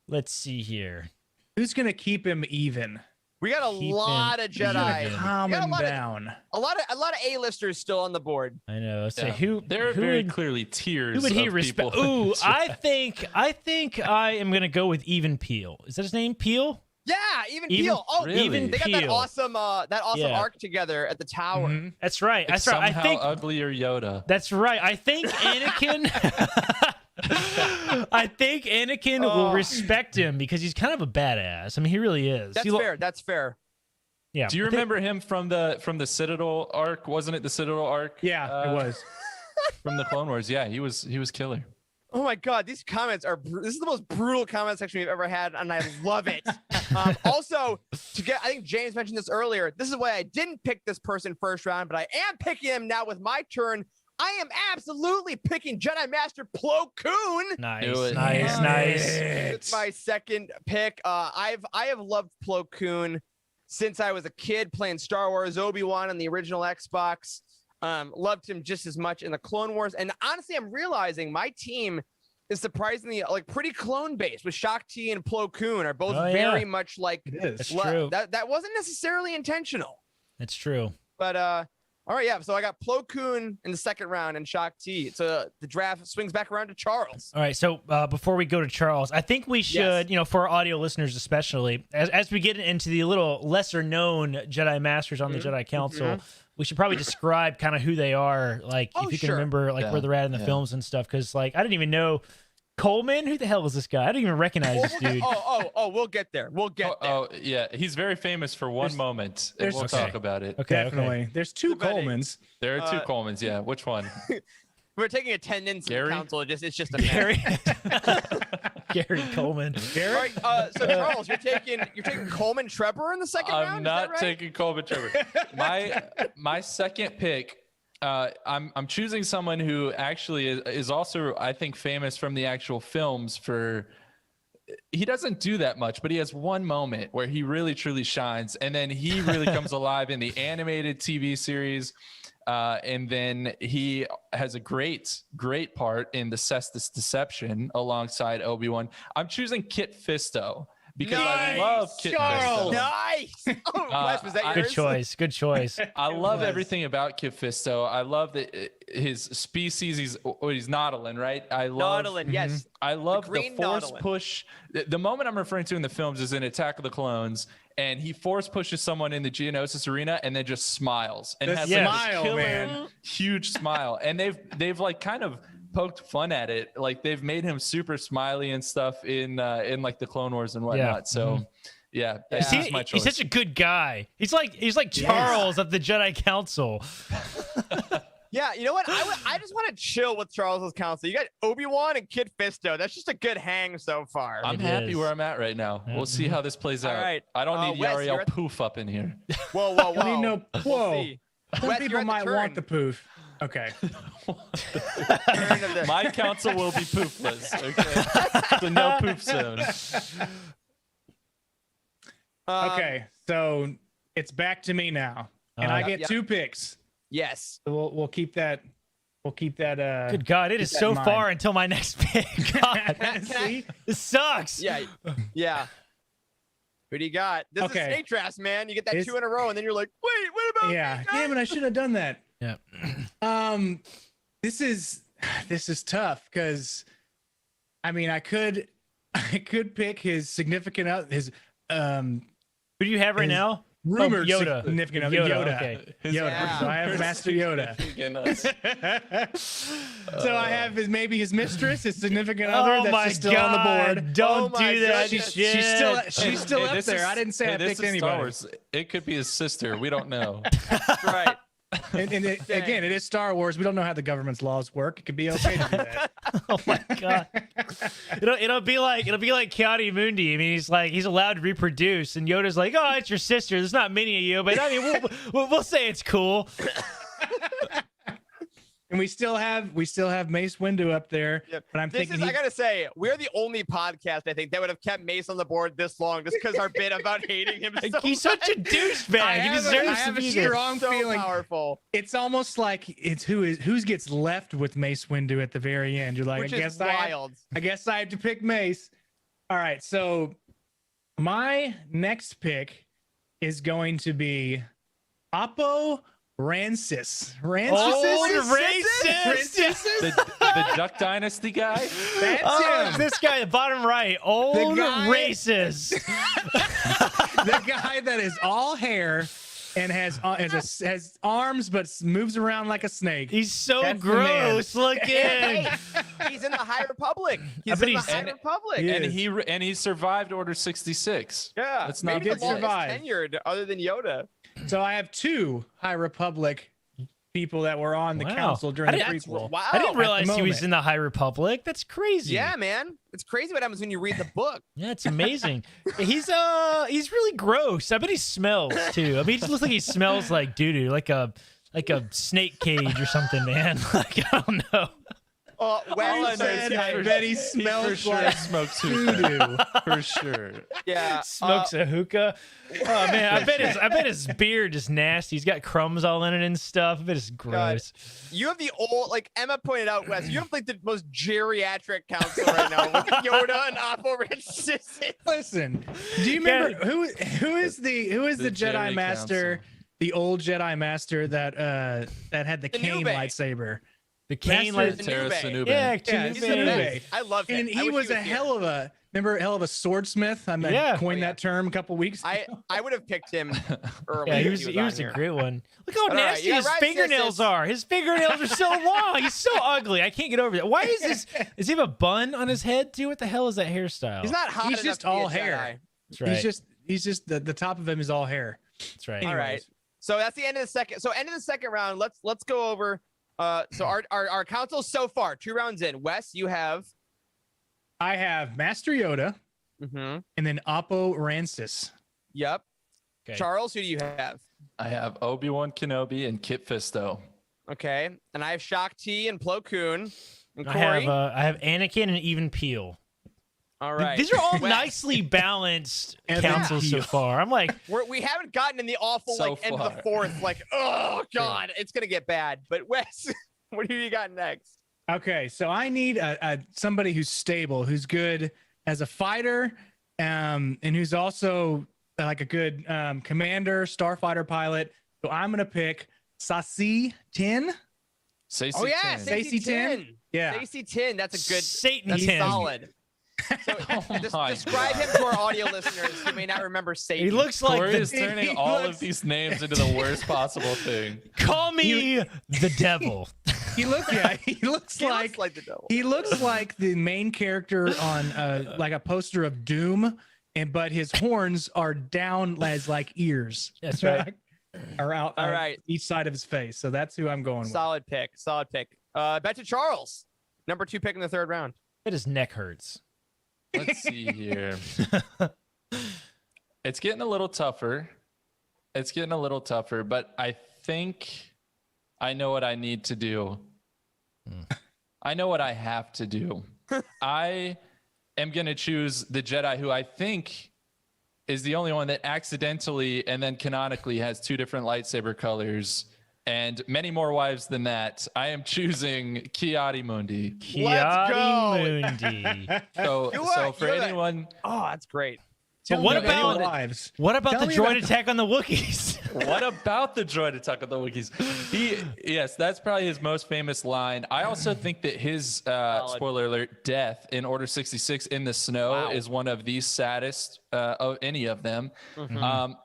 let's see here. Who's gonna keep him even? We got a lot of Jedi. Calm him down. A lot of A-listers still on the board. I know. So Yeah. There are very clearly tiers. Who would he of respect? people. Ooh, I think I am gonna go with Even Peel. Is that his name? Peel? Yeah, even Peel. Oh, really? Even they got Peel. that awesome arc together at the tower. Mm-hmm. That's right. It's That's right. I somehow think uglier Yoda. that's right. I think Anakin. I think Anakin will respect him because he's kind of a badass. I mean, he really is. That's fair. That's fair. Yeah. Do you remember him from the Citadel arc? Wasn't it the Citadel arc? Yeah, it was. From the Clone Wars. Yeah, he was killer. Oh my God, these comments are. This is the most brutal comment section we've ever had, and I love it. Also, I think James mentioned this earlier. This is why I didn't pick this person first round, but I am picking him now with my turn. I am absolutely picking Jedi Master Plo Koon. Nice, Do it. nice. It's my second pick. I have loved Plo Koon since I was a kid playing Star Wars, Obi-Wan on the original Xbox. Loved him just as much in the Clone Wars. And honestly, I'm realizing my team is surprisingly pretty clone based with Shaak Ti and Plo Koon are both very much like It is. That's true. That wasn't necessarily intentional. That's true. But all right, yeah. So I got Plo Koon in the second round and Shaak Ti. So the draft swings back around to Charles. All right. So before we go to Charles, I think we should, for our audio listeners especially, as we get into the little lesser known Jedi Masters on the Jedi Council, we should probably describe kind of who they are, if you can remember, where they're at in the films and stuff. Because I didn't even know Coleman. Who the hell is this guy? I didn't even recognize this dude. We'll get there. We'll get there. Oh yeah, he's very famous for one moment, and we'll talk about it. Okay, Definitely. There's two Colemans. There are two Colemans. Yeah, which one? We're taking attendance in the council. It's just a Gary. Gary Coleman. All right, so Charles, you're taking Coleman Trevor in the second round. I'm not taking Coleman Trevor. My second pick. I'm choosing someone who actually is also, I think, famous from the actual films for. He doesn't do that much, but he has one moment where he really truly shines, and then he really comes alive in the animated TV series. And then he has a great part in the Cestus Deception alongside Obi-Wan. I'm choosing Kit Fisto because I love Kit Fisto. Nice. Wes, was that yours? Good choice. I love everything about Kit Fisto. I love that his species. He's Nautilin, right? Nautilin, yes. I love the force Nautilin. push. The moment I'm referring to in the films is in Attack of the Clones. And he force pushes someone in the Geonosis arena and then just smiles and has like this killer, huge smile. And they've kind of poked fun at it. Like they've made him super smiley and stuff in like the Clone Wars and whatnot. Yeah. So that's my choice. He's such a good guy. He's like Charles of the Jedi Council. Yeah, you know what? I just want to chill with Charles's council. You got Obi-Wan and Kit Fisto. That's just a good hang so far. I'm happy where I'm at right now. We'll see how this plays out. All right. I don't need Wes, Yariel Poof up in here. Whoa. Whoa. We'll Some Wes, people might want the poof. Okay. My council will be poofless. Okay. So no poof zone. Okay. So it's back to me now. And I get 2 picks. Yes. So we'll keep that. We'll keep that. Good God, it is so far until my next pick. God, this sucks. Yeah. Who do you got? This is snake traps, man. You get that 2 in a row, and then you're like, wait, what about? Yeah. Damn it! I should have done that. Yeah. This is tough because, I mean, I could pick his significant his Who do you have right now? Rumored Yoda. significant other. Yoda. Okay. Yoda. So I have Master Yoda. So I have his mistress, his significant other that's still on the board. Don't do that. She's still up there. I didn't say I picked anybody. It could be his sister. We don't know. Right. And again, it is Star Wars. We don't know how the government's laws work. It could be okay to do that. Oh my God. It'll be like Kiadi Mundi. I mean, he's allowed to reproduce, and Yoda's like, oh, it's your sister. There's not many of you, but I mean, we'll say it's cool. And we still have Mace Windu up there. Yep. But I'm thinking I gotta say, we're the only podcast I think that would have kept Mace on the board this long, just because our bit about hating him. He's such a douchebag. He deserves to be there. Strong feeling. Powerful. It's almost like it's who gets left with Mace Windu at the very end. You're like, Which I is wild. I guess I have to pick Mace. All right, so My next pick is going to be Oppo Rancis. Old racist. The Duck Dynasty guy. That's him. This guy, the bottom right, old guy- racist. The guy that is all hair and has arms but moves around like a snake. He's so That's the man. gross looking. Hey, he's in the High Republic. He's bet in the he's- High Republic. And he survived Order 66. Yeah, That's not maybe the did longest survive. tenured other than Yoda. So I have 2 High Republic people that were on the Wow. council during the That's- prequel. wow. I didn't realize he was moment. in the High Republic. That's crazy. Yeah, man. It's crazy what happens when you read the book. Yeah, it's amazing. He's really gross. I bet he smells too. I mean, he just looks like he smells like doo-doo, like a snake cage or something, man. Like, I don't know. Wes said, says, I bet he smells for sure like smokes doo-doo. hookah. For sure. yeah, Smokes a hookah. Oh man, I bet his beard is nasty. He's got crumbs all in it and stuff. I bet it's gross. you have the old, like Emma pointed out, Wes, you have like the most geriatric council right now with Yoda and Oppo Rancis. Listen, do you remember who is the The Jedi Jedi Master, Council. the old Jedi Master that had the cane Nube. lightsaber? The cane, Master- like, Terra Nube. Sanube. yeah, Yeah, Nube. he's a Nube. I love him. And I he wish was a here. hell of a swordsmith. I Yeah. coined Oh, yeah. that term a couple weeks ago. I would have picked him early. Yeah, he if was on a here. great one. Look how All right, nasty yeah, his right, fingernails sis. are. His fingernails are so long. He's so ugly. I can't get over that. Why is this? Does he have a bun on his head too? What the hell is that hairstyle? He's not hot He's enough just to be a all Jedi. hair. That's right. He's just the top of him is all hair. That's right. All right. Anyways. So that's the end of the second. So end of the second round. Let's go over. So our council so far, 2 rounds in. Wes, you have. I have Master Yoda Mm-hmm. and then Oppo Rancis. Yep. Okay. Charles, who do you have? I have Obi-Wan Kenobi and Kit Fisto. Okay. And I have Shak T and Plo Koon. And I Corey. have Anakin and even Peel. All right. These are all Wes, nicely balanced Evan councils so Peel. far. I'm like, we haven't gotten in the awful So end of the far. fourth. Like, oh god, it's gonna get bad. But Wes, what do you got next? Okay, so I need somebody who's stable, who's good as a fighter, and who's also like a good commander, starfighter pilot. So I'm gonna pick Saci Tin. Stacey Oh yeah, Tin. Stacey Stacey Tin? Tin. Yeah. Stacey Tin. That's a good. Satan That's 10. solid. So my describe him to our audio listeners who may not remember Satan. He looks like Corey the, is turning all of these names into the worst possible thing. call me the devil. He looks He looks like the devil. he looks like the main character on like a poster of Doom, but his horns are down as like ears. That's right. Are out All right. each side of his face. So that's who I'm going with. Solid pick. Solid pick. Back to Charles. Number 2 pick in the 3rd round. Bet his neck hurts. Let's see here. It's getting a little tougher. But I think I know what I need to do. I know what I have to do. I am going to choose the Jedi who I think is the only one that accidentally and then canonically has 2 different lightsaber colors and many more wives than that. I am choosing Ki-Adi Mundi. Let's go. Mundi. So for you're the- anyone, Oh, that's great. But what about lives? what about Tell the me droid about- attack on the Wookiees? what about the droid attack on the Wookiees? Yes, that's probably his most famous line. I also think that his spoiler alert death in Order 66 in the snow Wow. is one of the saddest of any of them. Mhm.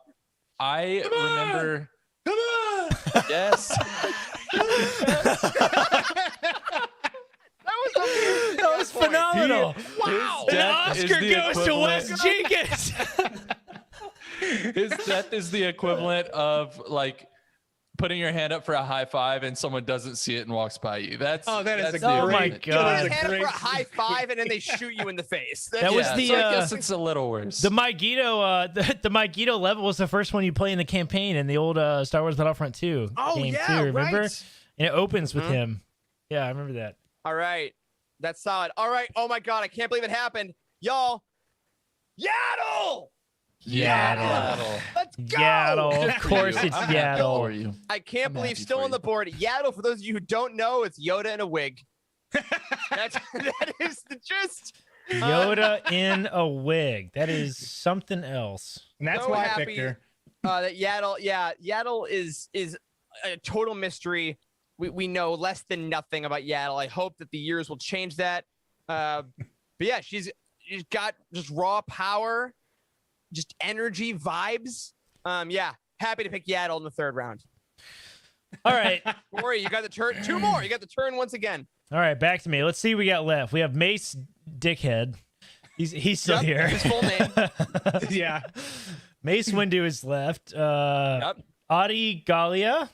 I remember. Come on! Yes. That was phenomenal. Wow. An Death is Oscar the goes to equivalent- Wes Jenkins. His death is the equivalent of like putting your hand up for a high five and someone doesn't see it and walks by you. That's Oh, that is that's a the Oh my equivalent. You put God. his That's a hand up great for a high five and then they shoot you in the face. That was Yeah, the, so I guess it's a little worse. The Mygeeto, the Mygeeto level was the first one you play in the campaign in the old Star Wars Battlefront 2 Oh, game yeah, too. Remember? right. And it opens with Mhm. him. Yeah, I remember that. All right. That's solid. All right. Oh my God. I can't believe it happened. Y'all. Yaddle! Yaddle. Let's go! Yaddle. Of course For you. it's I'm happy Yaddle. for you. I can't I'm believe happy still for on the you. board. Yaddle, for those of you who don't know, it's Yoda in a wig. That is just Yoda in a wig. That is something else. And that's So why I happy. picked her. That Yaddle is a total mystery. We know less than nothing about Yaddle. I hope that the years will change that. But yeah, she's got just raw power, just energy, vibes. Yeah, happy to pick Yaddle in the 3rd round. All right. Corey, you got the turn. 2 more. You got the turn once again. All right, back to me. Let's see what we got left. We have Mace Dickhead. He's still here. His full name. Yeah. Mace Windu is left. Yep. Adi Gallia.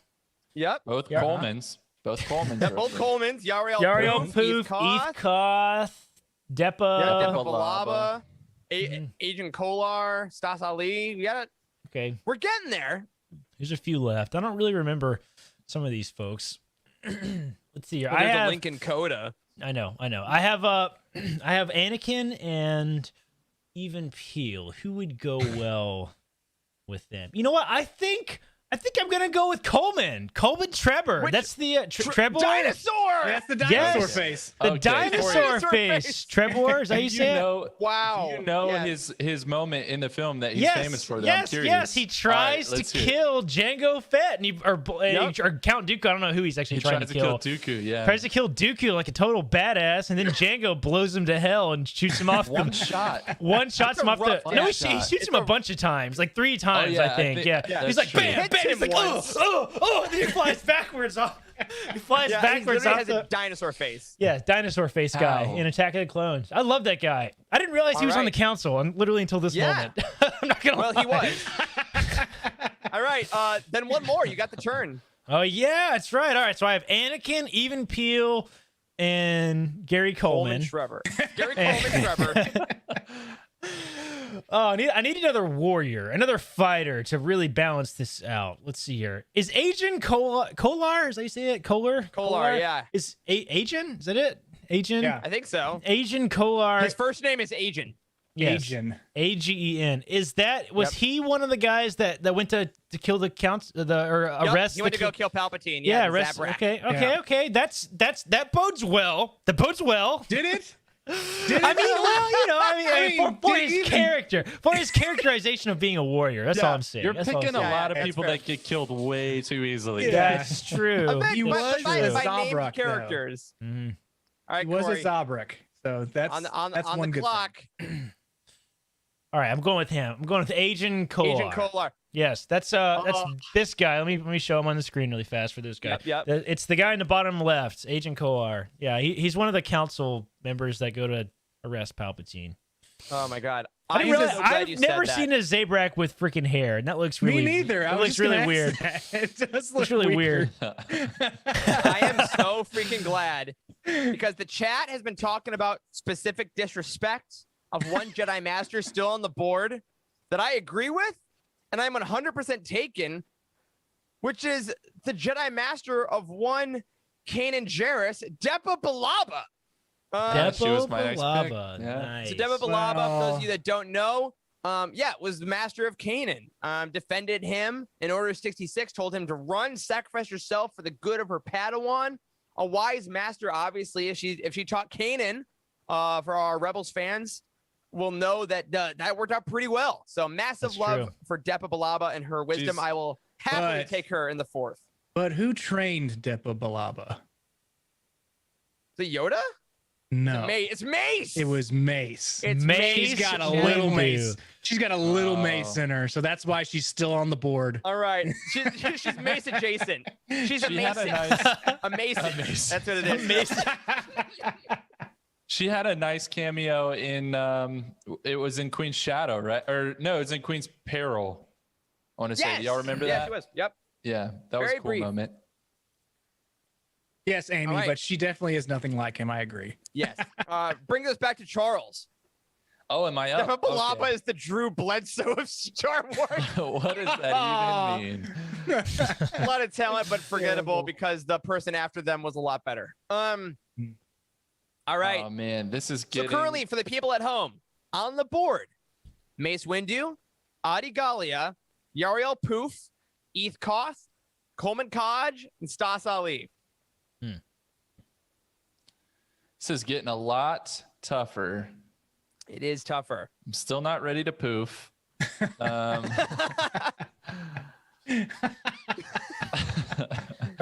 Yep. Both Yeah. Colemans. Both Colemans. Yep, both Colemans. Yariel Yariel Poof, Poof, Eth Koth, Depa. Yeah, Depa Balaba. Balaba, Agent Kolar, Stas Ali. We got it. Okay, We're getting there. there's a few left. I don't really remember some of these folks. Let's see here. Well, I there's have a Lincoln Coda. I know. I have I have Anakin and even Peel. Who would go well with them? You know what? I think I'm gonna go with Coleman Trevor. Which- That's the Trevor. Dinosaur. That's the dinosaur Yes. face. The Okay, dinosaur Dinosaur face. face. Trevor. Is that how you say it? Wow. Do you know Yes. his moment in the film that he's Yes, famous for? That I'm yes, curious. yes. He tries All right, let's to hear it. kill Jango Fett, and or Count Dooku. I don't know who he's actually He trying tries to to kill. kill Dooku. Yeah. Tries to kill Dooku like a total badass, and then Django blows him to hell and shoots him off. One shot. One shots him off the. rough No, he shot. shoots him a bunch of times, like 3 times, yeah, I think. Yeah, yeah, he's that's like true. bam, Hits bam. He's him like once. oh, and then he flies backwards off. He flies Yeah, he backwards literally off has a the. dinosaur face. Yeah, dinosaur face guy Ow. in Attack of the Clones. I love that guy. I didn't realize he was on the right. council, and literally until this Yeah. moment. I'm not gonna. Well, he lie. was. All right. Then one more. You got the turn. Oh yeah, that's right. All right, so I have Anakin, Even Peel, and Gary Coleman. Trevor. Gary Coleman, Trevor. Oh, I need another warrior, another fighter to really balance this out. Let's see here. Is Agent Kolar? Is that how you say it? Kolar? Kolar, yeah. Is Agent? Is that it? Agent? Yeah. I think so. Agent Kolar. His first name is Agent. Yes. Agent. Agen. Was Yep. he one of the guys that went to kill the count or Yep, arrest? He went the to go kill Palpatine. Yeah, the arrest. Zabrak. Okay. That bodes well. That bodes well. Did it? I mean, for his even- character, for his characterization of being a warrior. That's all I'm saying. You're That's all I'm picking a saying. lot of that's people fair. that get killed way too easily. Yeah. That's true. I bet He by was named a Zabrak, though. characters. Mhm. All right, He was Corey, a Zabrak. So that's on that's the one good clock. All right, I'm going with him. I'm going with Agent Kolar. Agent Kolar. Yes, that's this guy. Let me show him on the screen really fast for this guy. Yep. It's the guy in the bottom left, Agent Kolar. Yeah, he's one of the council members that go to arrest Palpatine. Oh my God. I didn't I'm realize, so glad I've you said never that. seen a Zabrak with freaking hair, and that looks thing. really. Me neither. It I was looks just really gonna weird. ask that. It does Looks look really weird. I am so freaking glad because the chat has been talking about specific disrespect of one Jedi Master still on the board that I agree with, and I'm 100% taken, which is the Jedi Master of one Kanan Jarrus, Depa Balaba. She was my next pick. Balaba. Yeah. Nice. So Depa Balaba, for those Well- of you that don't know, was the master of Kanan. Defended him in Order 66, told him to run, sacrifice yourself for the good of her Padawan. A wise master, obviously, if she taught Kanan, for our Rebels fans, will know that that worked out pretty well. So massive That's love true. for Depa Balaba and her wisdom. She's- I will happily But- take her in the 4th. But who trained Depa Balaba? The Yoda? No. It's Mace. It was Mace. It's Mace. She's got a Windu. little mace. She's got a little Oh. mace in her, so that's why she's still on the board. All right. She's Mace adjacent. She's a She had Mason. a nice. A Mason. A Mason. That's what it is. She had a nice cameo in. It was in Queen's Shadow, right? Or no, it's in Queen's Peril. I want to say, y'all remember Yeah, that? she was. Yep. Yeah, that was Very a cool brief. moment. Yes, Amy, All right. but she definitely is nothing like him. I agree. Yes. Bring us back to Charles. Oh, am I up? Depa Balaba Okay. is the Drew Bledsoe of Star Wars. What does that even mean? A lot of talent, but forgettable Terrible. because the person after them was a lot better. All right. Oh man, this is So getting. currently, for the people at home, on the board, Mace Windu, Adi Gallia, Yariel Poof, Eth Koth, Coleman Kaj, and Stas Ali. This is getting a lot tougher It is tougher. I'm still not ready to poof. Are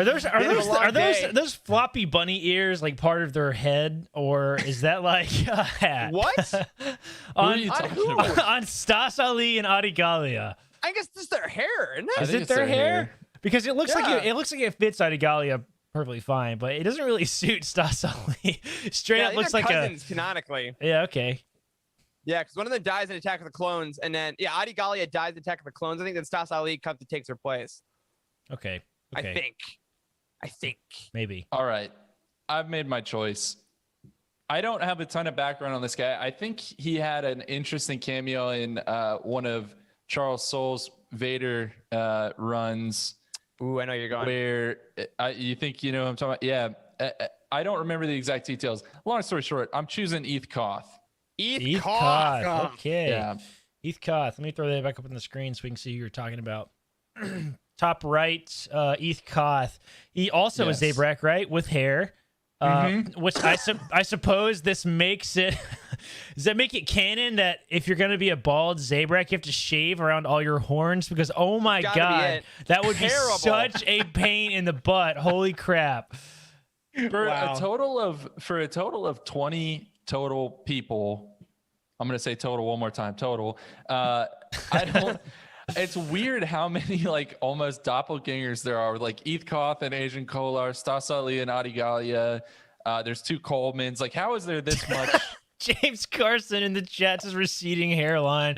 those floppy bunny ears like part of their head, or is that like a hat? What? on who? On Stas Ali and Adigalia. I guess this is their hair, isn't it? Is it their hair? Because it looks like it fits Adigalia perfectly fine, but it doesn't really suit Stas Ali. Straight up looks like cousins, canonically. Yeah, okay. Yeah, because one of them dies in Attack of the Clones, and then Adigalia dies in Attack of the Clones. I think then Stas Ali comes and takes her place. Okay. I think. Maybe. All right. I've made my choice. I don't have a ton of background on this guy. I think he had an interesting cameo in one of Charles Soule's Vader runs. Ooh, I know you're going. Where you think you know what I'm talking about? Yeah. I don't remember the exact details. Long story short, I'm choosing Eth Koth. Eth Koth. Okay. Yeah. Eth Koth. Let me throw that back up on the screen so we can see who you're talking about. Top right, Eth Koth. He also is Zabrak, right? With hair. Which I suppose this makes it. Does that make it canon that if you're going to be a bald Zabrak, you have to shave around all your horns? Because oh my god, that would be such a pain in the butt. Holy crap! For a total of 20 total people, I'm going to say total one more time. Total. I don't. It's weird how many like almost doppelgangers there are with like Eth Koth and Asian Kolar, Stas Ali and Adigalia. There's 2 Colemans. Like, how is there this much? James Carson in the chat says receding hairline.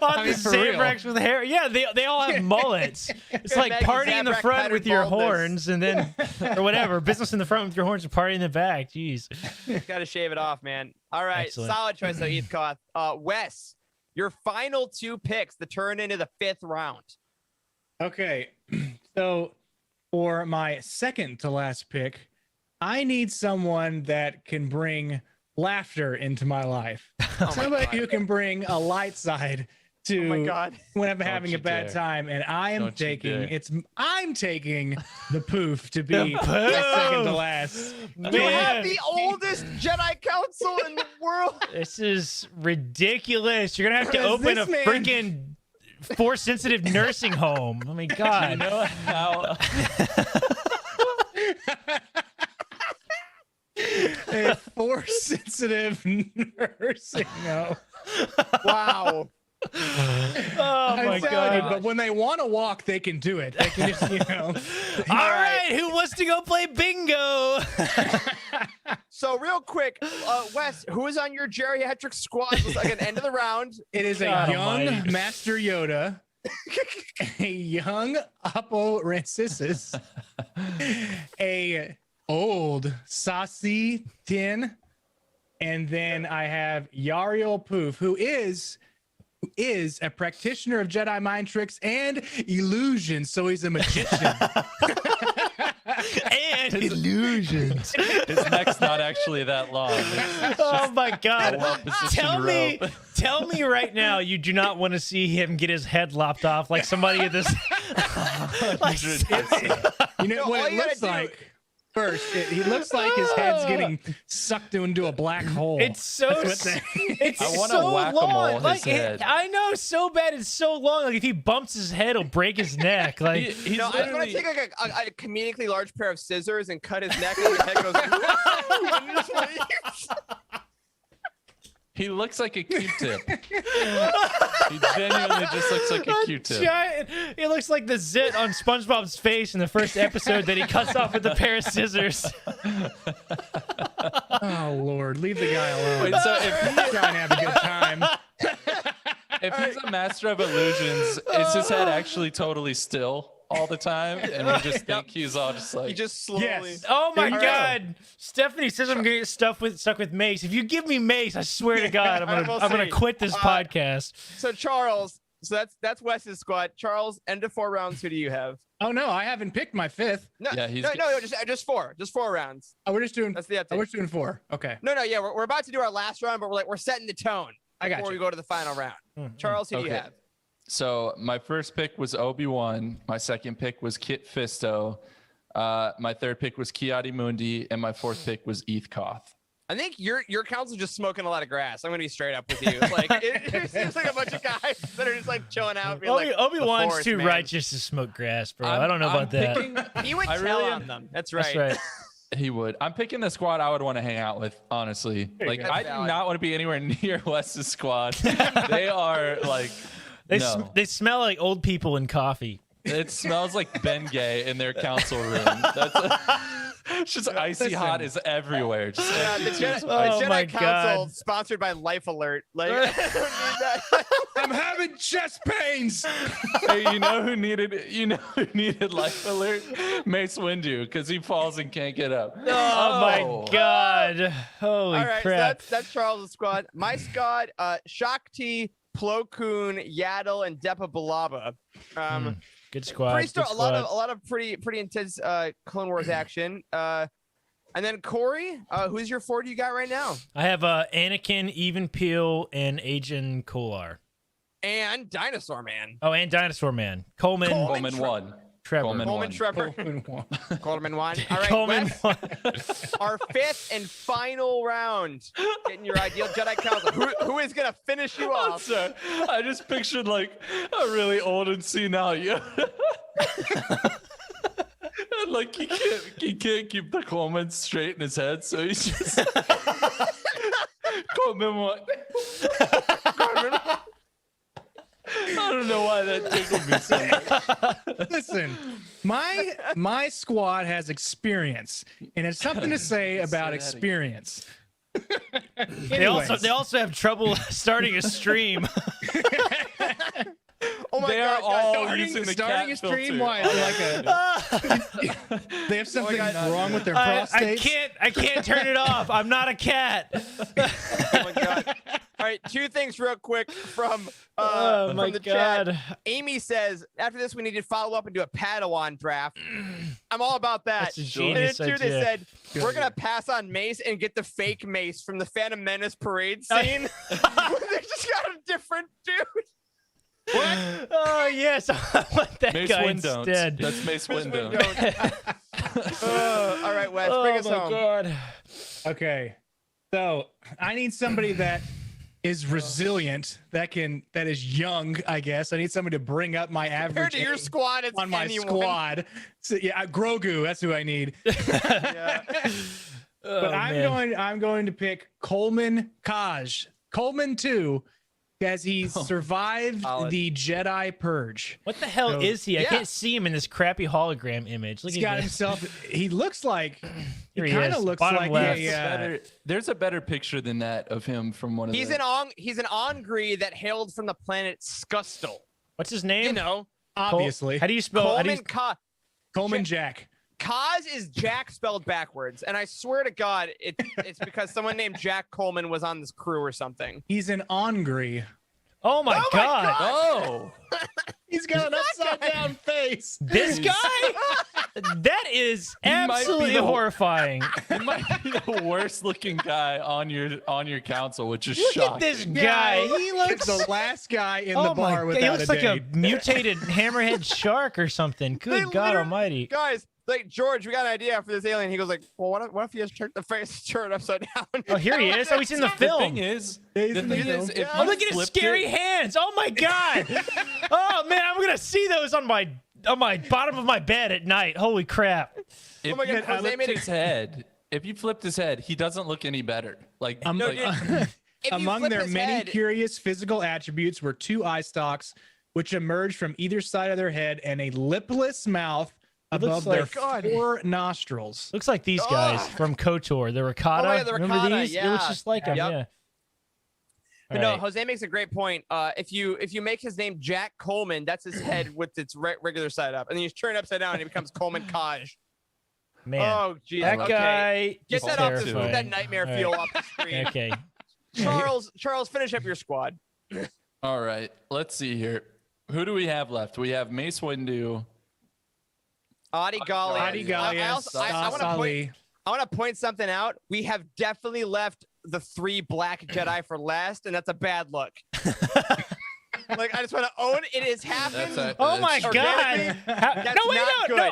On the Zabraks with hair. Yeah, they all have mullets. It's like party in the front with your horns and then, or whatever. Business in the front with your horns and party in the back. Jeez. Got to shave it off, man. All right. Excellent. Solid choice, though, Eth Koth. Wes, your final 2 picks to turn into the 5th round. Okay. So for my second to last pick, I need someone that can bring laughter into my life. Somebody who can bring a light side to when I'm having a bad time. And I'm taking the poof to be the second to last. You have the oldest Jedi Council in the world. This is ridiculous. You're gonna have to open a freaking force sensitive nursing home. Oh my god. You know how a force sensitive nursing home. Wow. Oh my god! But when they want to walk, they can do it. They can just, All right, who wants to go play bingo? So real quick, Wes, who is on your geriatric squad? It's like an end of the round. It is a young Master Yoda, a young Apo Rancisis, a old Sassy Tin, and then I have Yariel Poof, who is a practitioner of Jedi mind tricks and illusion, so he's a magician. And illusions. His neck's not actually that long. Oh my god. Tell me right now you do not want to see him get his head lopped off like somebody at this. You know what it looks like? First, he looks like his head's getting sucked into a black hole. It's so it's I want so to long. his head. I know so bad. It's so long. Like if he bumps his head, he'll break his neck. Like I'm gonna take like a comedically large pair of scissors and cut his neck, and his head goes. He looks like a Q-tip. He genuinely just looks like a Q-tip. He looks like the zit on SpongeBob's face in the first episode that he cuts off with a pair of scissors. Oh Lord, leave the guy alone. Wait, so if He's trying to have a good time. If he's a master of illusions, is his head actually totally still all the time? And we just think he's all just like... He just slowly... Yes. Oh my god. Stephanie says I'm gonna get stuck with Mace. If you give me Mace, I swear to God, I'm gonna quit this podcast. So Charles, that's Wes's squad. Charles, end of 4 rounds. Who do you have? Oh no, I haven't picked my 5th. No, just 4. Just 4 rounds. Oh, we're just doing. That's the update. Oh, we're just doing 4. Okay. No, yeah, we're about to do our last round, but we're setting the tone before we go to the final round. Charles, who do you have? So my first pick was Obi-Wan. My second pick was Kit Fisto. My third pick was Ki-Adi Mundi, and my fourth pick was Eth Koth. I think your council's just smoking a lot of grass. I'm gonna be straight up with you. Like it seems like a bunch of guys that are just like chilling out. Obi-Wan's too righteous to smoke grass, bro. I don't know about that. He would tell on them. That's right. That's right. He would. I'm picking the squad I would want to hang out with, honestly. Like, I do not want to be anywhere near Wes's squad. They are like, they smell like old people in coffee. It smells like Bengay in their council room. It's just icy hot is everywhere. Just the Jedi Council sponsored by Life Alert. Like, I don't need that. I'm having chest pains. Hey, you know who needed Life Alert? Mace Windu, because he falls and can't get up. Oh my God! Holy All right, crap! So that's Charles' squad. My squad: Shakti, Plo Koon, Yaddle, and Depa Balaba. Good squad. A lot of pretty intense Clone Wars action. And then Corey, who's your 4 you got right now? I have Anakin, Even Peel, and Agent Kolar. And Dinosaur Man. Oh, and Dinosaur Man. Coleman 1. Trevor. Coleman Trevor. Coleman 1. All right, Coleman Wes, 1. our 5th and final round. Getting your ideal Jedi Council. Who is going to finish you off? Sorry. I just pictured like a really old and senile Yoda. And like he can't keep the Coleman straight in his head, so he's just Coleman 1. I don't know why that tickled me so much. Listen, my squad has experience, and it's something to say about experience. They also have trouble starting a stream. Oh my they God, are all guys, using the starting cat a stream. filter. Why? They have something wrong with their prostates. I can't turn it off. I'm not a cat. Oh my God. All right, 2 things real quick from the chat. Amy says, after this, we need to follow up and do a Padawan draft. I'm all about that. That's a genius And then 2, they idea. said, we're going to pass on Mace and get the fake Mace from the Phantom Menace parade scene. They just got a different dude. What? Oh, yes. I want that Mace guy Windu. instead. That's Mace Windu. All right, Wes, bring us home. God. Okay, so I need somebody that is resilient, that is young. I guess I need somebody to bring up my average. Compared to your squad, it's on my anyone. squad. So yeah, Grogu. That's who I need. Yeah. But I'm going to pick Coleman Kaj. Coleman 2, as he survived the Jedi Purge. What the hell is he? I can't see him in this crappy hologram image. Look He's got at himself. He looks like. Here he he kind is. of looks Bottom like left. There's a better picture than that of him from one of He's an Ongri that hailed from the planet Skustal. What's his name? You know, obviously. How do you spell Coleman Jack. Kaz is Jack spelled backwards, and I swear to God, it's because someone named Jack Coleman was on this crew or something. He's an Ongri. Oh my God. Oh, He's got an upside down face. This guy? That is absolutely horrifying. he might be the worst looking guy on your council, which is Look shocking. at this guy. He looks the last guy in the bar without he looks a like date. a mutated hammerhead shark or something. Good God almighty. Guys, like, George, we got an idea for this alien. He goes like, well, what if he has turned the face turn upside down? Oh, here he is. Oh, he's in the film. The He's thing in the is, film. if you Oh, look at his flipped scary it- hands. Oh my God. Oh man, I'm gonna see those on my bottom of my bed at night. Holy crap. If Oh my God, you Jose flipped made his head, if you flipped his head, he doesn't look any better. Like, If you Among flip their his many head- curious physical attributes were 2 eye stalks, which emerged from either side of their head, and a lipless mouth above their like- God. 4 nostrils. Looks like these guys from KOTOR, the Ricotta. Oh, yeah, the Remember Ricotta, these? It looks yeah. just like them. Yep. Yeah. But no, Right. Jose makes a great point. If you make his name Jack Coleman, that's his head with its regular side up, and then you turn it upside down, and it becomes Coleman Kaj. Man, Oh, geez. that Okay. guy. Get is that off the terrifying. get that nightmare All feel right. off the screen. Okay. Charles, finish up your squad. all right, let's see here. Who do we have left? We have Mace Windu. Adi Gali. Adi Gallius, I Sasali. want to point something out. We have definitely left the 3 black Jedi for last, and that's a bad look. Like, I just want to own it has happened. Oh my God! No!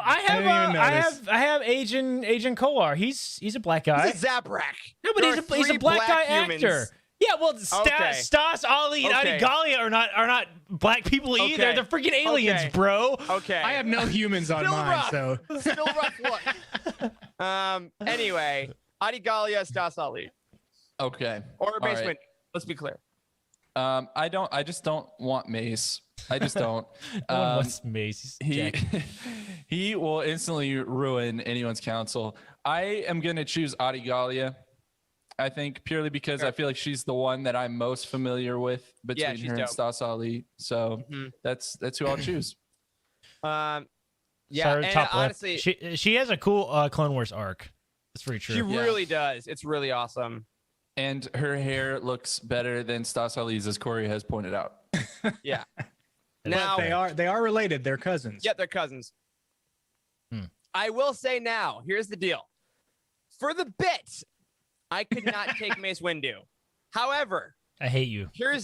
I have Agent Kolar. He's a black guy. He's a Zabrak. No, but he's a black guy actor. Yeah, well, Stas, Ali, and Adigalia are not black people either. They're freaking aliens, bro. Okay. I have no humans on mine, so still rough one. Anyway, Adigalia, Stas, Ali. Okay. Or Mace Windu. Let's be clear. I just don't want Mace. I just don't. No one wants Mace. He will instantly ruin anyone's council. I am gonna choose Adigalia. I think purely because I feel like she's the one that I'm most familiar with between her and Stas Ali. So that's who I'll choose. Yeah, and honestly, she has a cool Clone Wars arc. That's very true. She really does. It's really awesome. And her hair looks better than Stas Ali's, as Corey has pointed out. Yeah. Now they are related. They're cousins. Yeah, they're cousins. I will say now, here's the deal. For the bit, I could not take Mace Windu. However, I hate you. I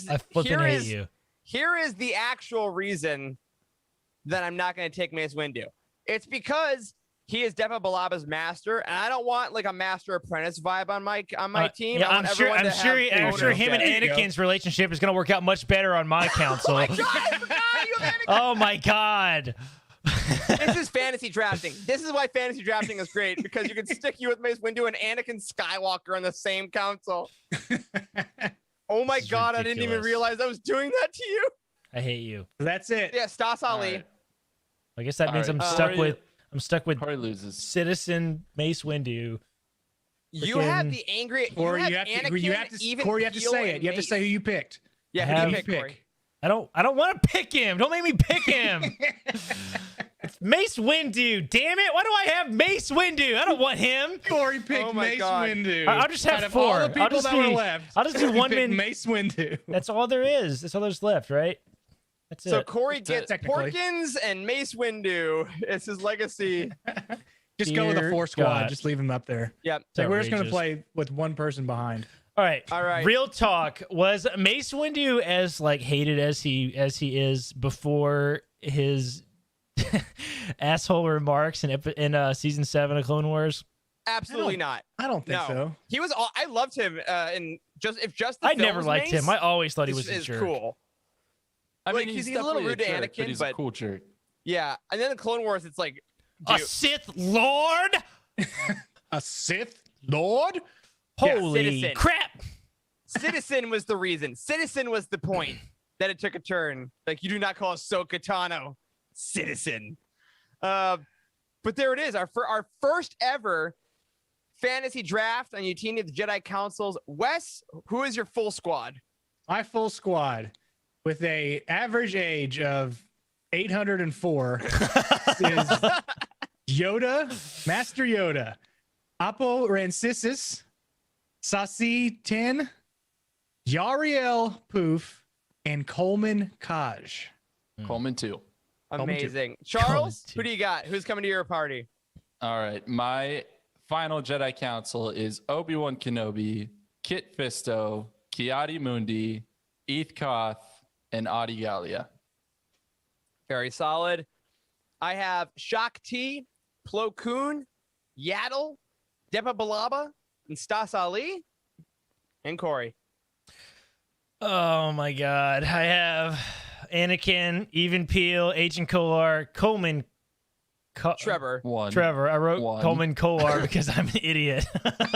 hate you. Here is the actual reason that I'm not going to take Mace Windu. It's because he is Depa Balaba's master, and I don't want like a master apprentice vibe on my team. Yeah, I'm sure him and Anakin's relationship is going to work out much better on my council. Oh my God! I forgot you have Anakin. Oh my God! This is fantasy drafting. This is why fantasy drafting is great, because you can stick you with Mace Windu and Anakin Skywalker on the same council. Oh my God! Ridiculous. I didn't even realize I was doing that to you. I hate you. That's it. Yeah, Stas Ali. Right. I guess that means I'm stuck with Corey loses. Citizen Mace Windu. You have the angry. Or you have to say it. You have to say who you picked. Yeah, who you pick, Corey? I don't want to pick him. Don't make me pick him. It's Mace Windu. Damn it! Why do I have Mace Windu? I don't want him. Corey picked Mace Windu. I'll just have four. All the people that were left, I'll just do one man. Mace Windu. That's all there is. That's all there's left, right? That's it. So Corey gets Porkins and Mace Windu. It's his legacy. Just go with a 4 squad. God. Just leave him up there. Yep. So we're just gonna play with one person behind. All right. Real talk. Was Mace Windu as like hated as he is before his asshole remarks in season 7 of Clone Wars? Absolutely not. I don't think so. He was. I loved him. I never liked him. I always thought he was a jerk. Cool. I mean, he's a little rude to Anakin, but he's a cool jerk. Yeah, and then in Clone Wars, it's like a Sith Lord. A Sith Lord. Holy crap! Citizen was the reason. Citizen was the point that it took a turn. Like, you do not call Ahsoka Tano Citizen. But there it is. Our first ever fantasy draft on Utini of the Jedi Councils. Wes, who is your full squad? My full squad, with a average age of 804, is Yoda, Master Yoda, Apo Rancisis, Sasi 10, Yariel Poof, and Coleman Kaj. Coleman 2. Amazing. Charles, who do you got? Who's coming to your party? All right. My final Jedi Council is Obi-Wan Kenobi, Kit Fisto, Kiadi Mundi, Eth Koth, and Adigalia. Very solid. I have Shak T, Plo Koon, Yaddle, Depa Balaba, and Stas Ali, and Corey. Oh my God. I have Anakin, Even Peel, Agent Kolar, Coleman. Trevor. Trevor. I wrote Coleman Kolar because I'm an idiot.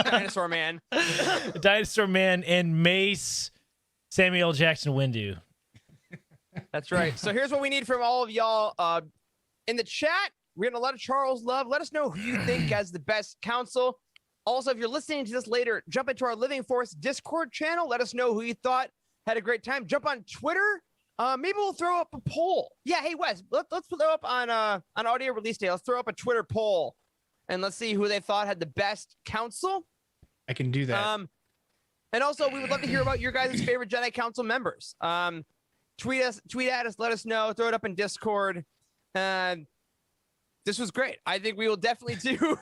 Dinosaur Man. Dinosaur Man and Mace, Samuel Jackson Windu. That's right. So here's what we need from all of y'all. In the chat, we're getting a lot of Charles love. Let us know who you think has the best council. Also, if you're listening to this later, jump into our Living Force Discord channel. Let us know who you thought had a great time. Jump on Twitter. Maybe we'll throw up a poll. Yeah, hey Wes, let's throw up on audio release day. Let's throw up a Twitter poll, and let's see who they thought had the best council. I can do that. And also, we would love to hear about your guys' favorite Jedi Council members. Tweet at us, let us know. Throw it up in Discord. This was great. I think we will definitely do.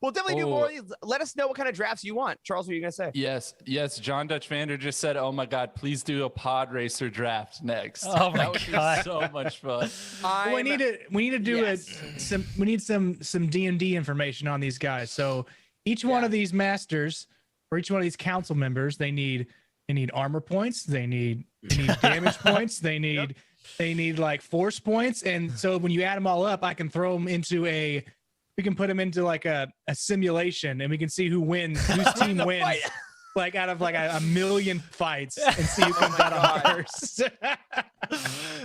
We'll definitely do more of these. Let us know what kind of drafts you want. Charles, what are you going to say? Yes. John Dutch Vander just said, oh my God, please do a pod racer draft next. Oh my that would God. be so much fun. We need to do we need some D&D information on these guys. So each one of these masters, or each one of these council members, they need armor points, they need damage points, they need like force points. And so when you add them all up, I can throw them into we can put them into like a simulation, and we can see who wins, whose team wins, like out of like a million fights, and see who comes out on first.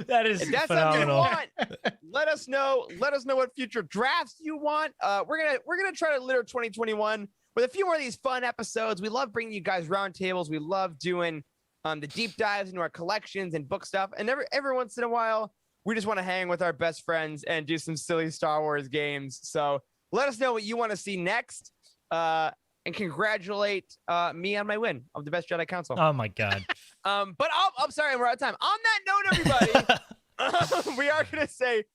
That is that's phenomenal. What you want. Let us know what future drafts you want. We're gonna try to litter 2021 with a few more of these fun episodes. We love bringing you guys roundtables. We love doing the deep dives into our collections and book stuff. And every once in a while, we just want to hang with our best friends and do some silly Star Wars games. So let us know what you want to see next. And congratulate me on my win of the best Jedi Council. Oh my God. But I'm sorry, we're out of time. On that note, everybody, we are going to say,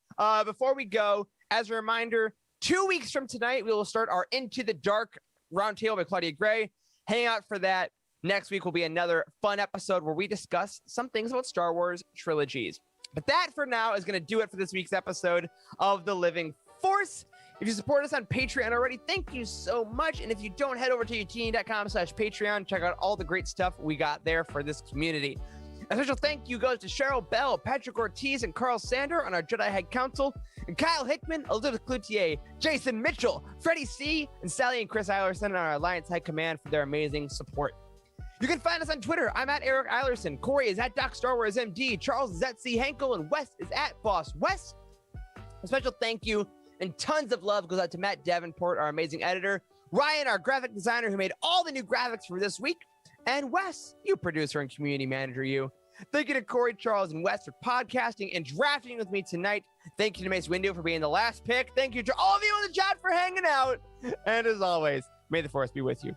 before we go, as a reminder, 2 weeks from tonight, we will start our Into the Dark roundtable by Claudia Gray. Hang out for that. Next week will be another fun episode where we discuss some things about Star Wars trilogies. But that, for now, is going to do it for this week's episode of The Living Force. If you support us on Patreon already, thank you so much. And if you don't, head over to youtini.com/Patreon. Check out all the great stuff we got there for this community. A special thank you goes to Cheryl Bell, Patrick Ortiz, and Carl Sander on our Jedi Head Council, and Kyle Hickman, Elizabeth Cloutier, Jason Mitchell, Freddie C., and Sally and Chris Eilerson on our Alliance High Command for their amazing support. You can find us on Twitter. I'm at Eric Eilerson. Corey is at Doc Star Wars MD. Charles is at C. Henkel, and Wes is at Boss Wes. A special thank you and tons of love goes out to Matt Davenport, our amazing editor, Ryan, our graphic designer who made all the new graphics for this week, and Wes, you producer and community manager, you. Thank you to Corey, Charles, and Wes for podcasting and drafting with me tonight. Thank you to Mace Windu for being the last pick. Thank you to all of you in the chat for hanging out. And as always, may the Force be with you.